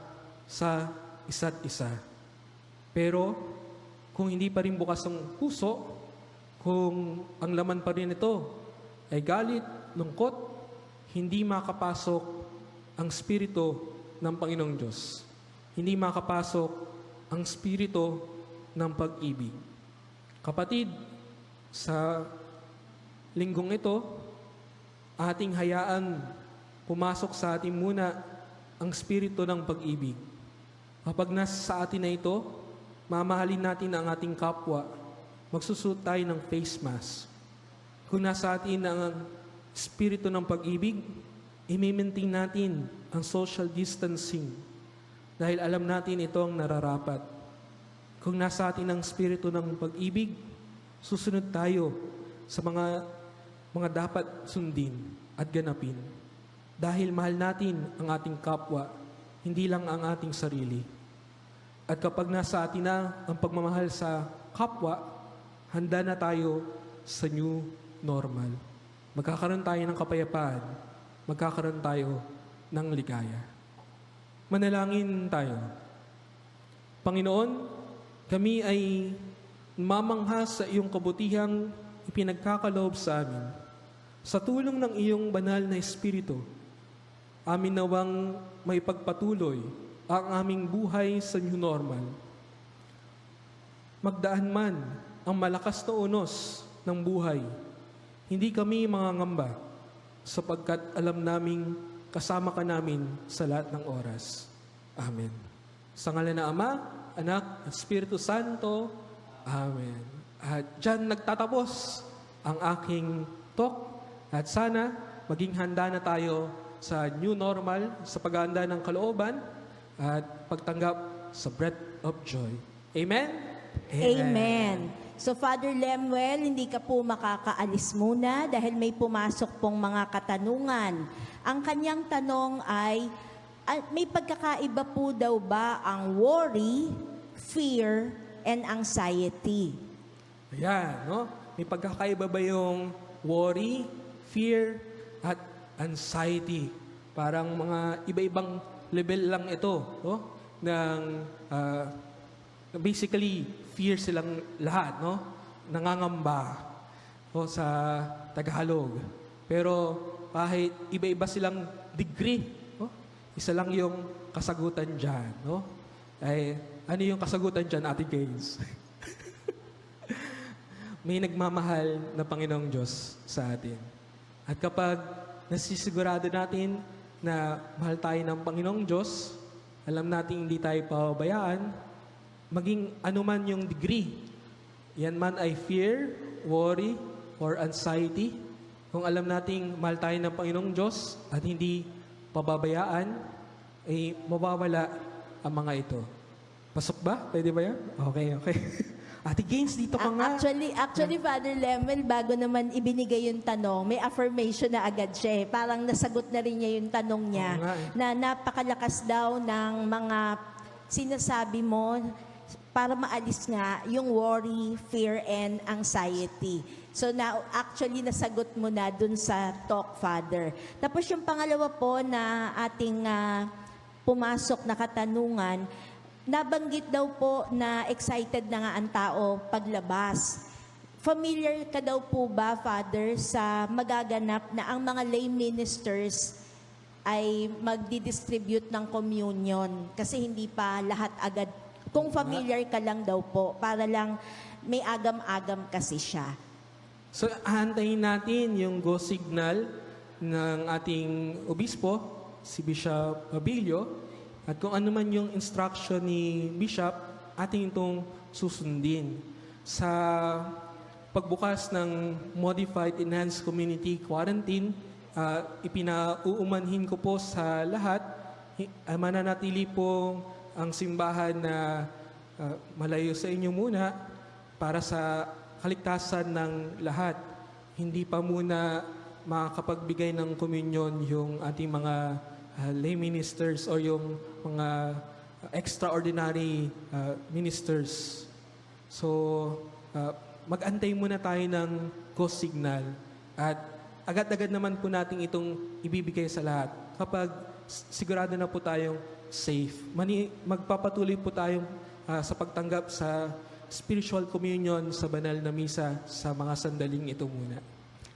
Speaker 2: sa isa't isa. Pero kung hindi pa rin bukas ang puso, kung ang laman pa rin ito ay galit, lungkot, hindi makapasok ang Espiritu ng Panginoong Diyos. Hindi makapasok ang Espiritu ng pag-ibig. Kapatid, sa linggong ito, ating hayaan pumasok sa atin muna ang Espiritu ng pag-ibig. Kapag nasa sa atin na ito, mamahalin natin ang ating kapwa. Magsusuot tayo ng face mask. Kung nasa atin ang Espiritu ng pag-ibig, i-maintain natin ang social distancing dahil alam natin ito ang nararapat. Kung nasa atin ang Espiritu ng pag-ibig, susunod tayo sa mga dapat sundin at ganapin. Dahil mahal natin ang ating kapwa, hindi lang ang ating sarili. At kapag nasa atin na ang pagmamahal sa kapwa, handa na tayo sa new normal. Magkakaroon tayo ng kapayapaan. Magkakaroon tayo ng ligaya. Manalangin tayo. Panginoon, kami ay mamangha sa iyong kabutihang ipinagkakaloob sa amin. Sa tulong ng iyong banal na Espiritu, amin nawang may pagpatuloy ang aming buhay sa new normal. Magdaan man ang malakas na unos ng buhay, hindi kami mangangamba sapagkat alam naming kasama ka namin sa lahat ng oras. Amen. Sa ngalan ng Ama, Anak, at Espiritu Santo. Amen. At dyan nagtatapos ang aking talk at sana maging handa na tayo sa new normal, sa paghahanda ng kalooban at pagtanggap sa breath of joy. Amen?
Speaker 1: Amen. So Father Lemuel, hindi ka po makakaalis muna dahil may pumasok pong mga katanungan. Ang kanyang tanong ay, may pagkakaiba po daw ba ang worry, fear, and anxiety?
Speaker 2: Ayan, no? May pagkakaiba ba yung worry, fear, at anxiety? Parang mga iba-ibang level lang ito, no? Basically, fear silang lahat, no? Nangangamba, no? Sa Tagalog. Pero kahit iba-iba silang degree, no? Isa lang yung kasagutan dyan, no? Ay, ano yung kasagutan dyan, Ate Gaines? May nagmamahal na Panginoong Diyos sa atin. At kapag nasisigurado natin na mahal tayo ng Panginoong Diyos alam nating hindi tayo pababayaan, maging anuman yung degree, yan man ay fear, worry, or anxiety. Kung alam nating mahal tayo ng Panginoong Diyos at hindi pababayaan, ay mawawala ang mga ito. Pasok ba? Pwede ba yan? Okay, okay. Ate Gaines, dito ka nga.
Speaker 1: Actually, Father Lemel, bago naman ibinigay yung tanong, may affirmation na agad siya. Parang nasagot na rin niya yung tanong niya
Speaker 2: Oo nga eh.
Speaker 1: na napakalakas daw ng mga sinasabi mo para maalis nga yung worry, fear, and anxiety. So now, actually, nasagot mo na dun sa talk, Father. Tapos yung pangalawa po na ating pumasok na katanungan, nabanggit daw po na excited na nga ang tao paglabas. Familiar ka daw po ba, Father, sa magaganap na ang mga lay ministers ay magdi-distribute ng communion kasi hindi pa lahat agad. Kung familiar ka lang daw po, para lang may agam-agam kasi siya.
Speaker 2: So, aantayin natin yung go signal ng ating obispo, si Bishop Abilio, at kung ano man yung instruction ni Bishop, ating itong susundin. Sa pagbukas ng Modified Enhanced Community Quarantine, ipinauumanhin ko po sa lahat, mananatili po ang simbahan na malayo sa inyo muna para sa kaligtasan ng lahat. Hindi pa muna makakapagbigay ng komunyon yung ating mga lay ministers o yung mga extraordinary ministers. So, mag-antay muna tayo ng go signal at agad-agad naman po natin itong ibibigay sa lahat kapag sigurado na po tayong safe. Magpapatuloy po tayong sa pagtanggap sa spiritual communion sa banal na misa sa mga sandaling ito muna.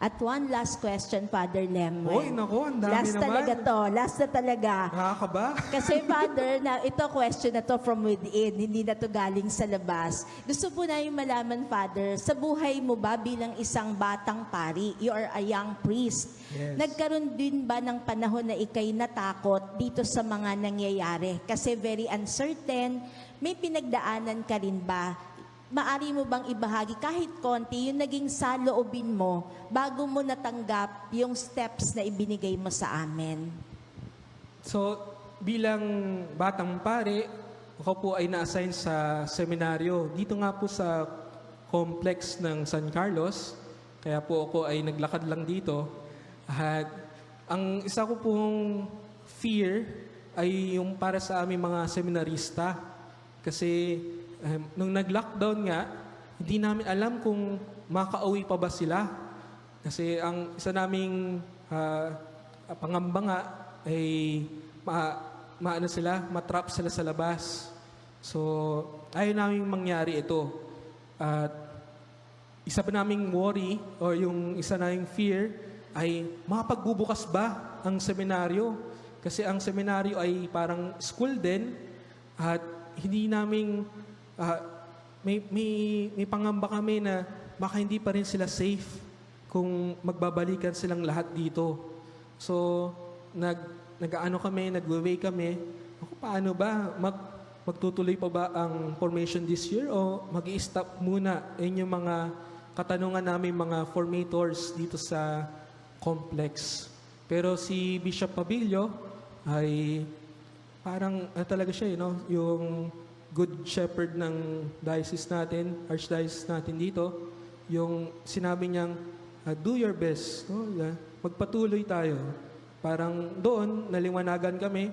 Speaker 1: At one last question, Father Lem.
Speaker 2: Hoy, nako, ang dami
Speaker 1: last
Speaker 2: naman.
Speaker 1: talaga to. Last na talaga.
Speaker 2: Nakakaba?
Speaker 1: Kasi, Father, na ito question na to from within, hindi na to galing sa labas. Gusto po namin malaman, Father, sa buhay mo ba bilang isang batang pari, you are a young priest,
Speaker 2: Yes.
Speaker 1: nagkaroon din ba ng panahon na ikay natakot dito sa mga nangyayari? Kasi very uncertain, may pinagdaanan ka rin ba? Maari mo bang ibahagi kahit konti yung naging saloobin mo bago mo natanggap yung steps na ibinigay mo sa amin?
Speaker 2: So, bilang batang pare, ako po ay na-assign sa seminaryo. Dito nga po sa complex ng San Carlos. Kaya po ako ay naglakad lang dito. At ang isa ko pong fear ay yung para sa aming mga seminarista. Kasi nung nag-lockdown nga, hindi namin alam kung makauwi pa ba sila. Kasi ang isa naming pangamba nga ay matrap sila sa labas. So, ayaw namin mangyari ito. At isa pa naming worry or yung isa naming fear ay makapagbubukas ba ang seminaryo? Kasi ang seminaryo ay parang school din at hindi naming may pangamba kami na baka hindi pa rin sila safe kung magbabalikan silang lahat dito. So, nag-way kami, paano ba? Magtutuloy pa ba ang formation this year o mag-i-stop muna? Yun yung mga katanungan namin mga formators dito sa complex. Pero si Bishop Pabilio ay parang talaga siya, yung good shepherd ng diocese natin, archdiocese natin dito, yung sinabi niyang, do your best. No? Magpatuloy tayo. Parang doon, naliwanagan kami,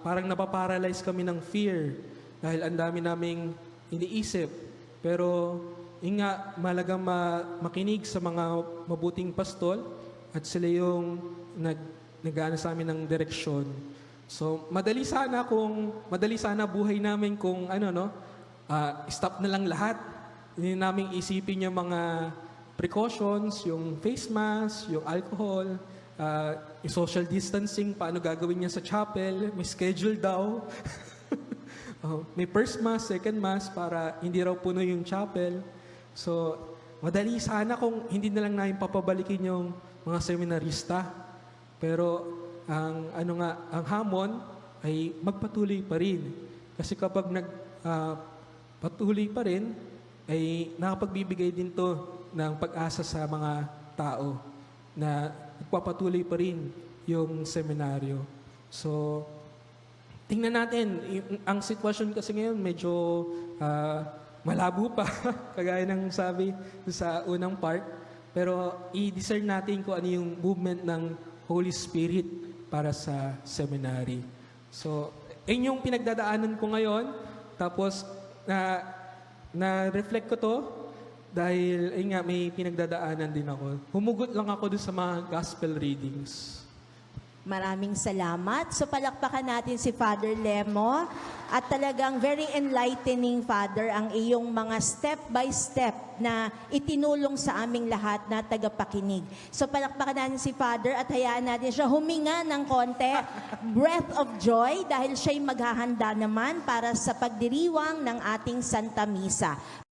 Speaker 2: parang napaparalyze kami ng fear dahil ang dami naming iniisip. Pero, malagang makinig sa mga mabuting pastol at sila yung nag-aano sa amin ng direksyon. So, madali sana buhay namin kung stop na lang lahat. Hindi namin isipin yung mga precautions, yung face mask, yung alcohol, yung social distancing, paano gagawin niya sa chapel, may schedule daw. May first mass, second mass, para hindi raw puno yung chapel. So, madali sana kung hindi na lang namin papabalikin yung mga seminarista. Pero, ang hamon ay magpatuloy pa rin. Kasi kapag patuloy pa rin, ay nakapagbibigay din to ng pag-asa sa mga tao na nagpapatuloy pa rin yung seminaryo. So, tingnan natin, ang sitwasyon kasi ngayon medyo malabo pa, kagaya ng sabi sa unang part. Pero i-discern natin kung ano yung movement ng Holy Spirit para sa seminary. So, yun yung pinagdadaanan ko ngayon. Tapos, na-reflect ko to dahil ayun nga, may pinagdadaanan din ako. Humugot lang ako dun sa mga gospel readings.
Speaker 1: Maraming salamat. So palakpakan natin si Father Lemo. At talagang very enlightening, Father, ang iyong mga step by step na itinulong sa aming lahat na tagapakinig. So palakpakan natin si Father at hayaan natin siya huminga ng konti. Breath of joy dahil siya'y maghahanda naman para sa pagdiriwang ng ating Santa Misa.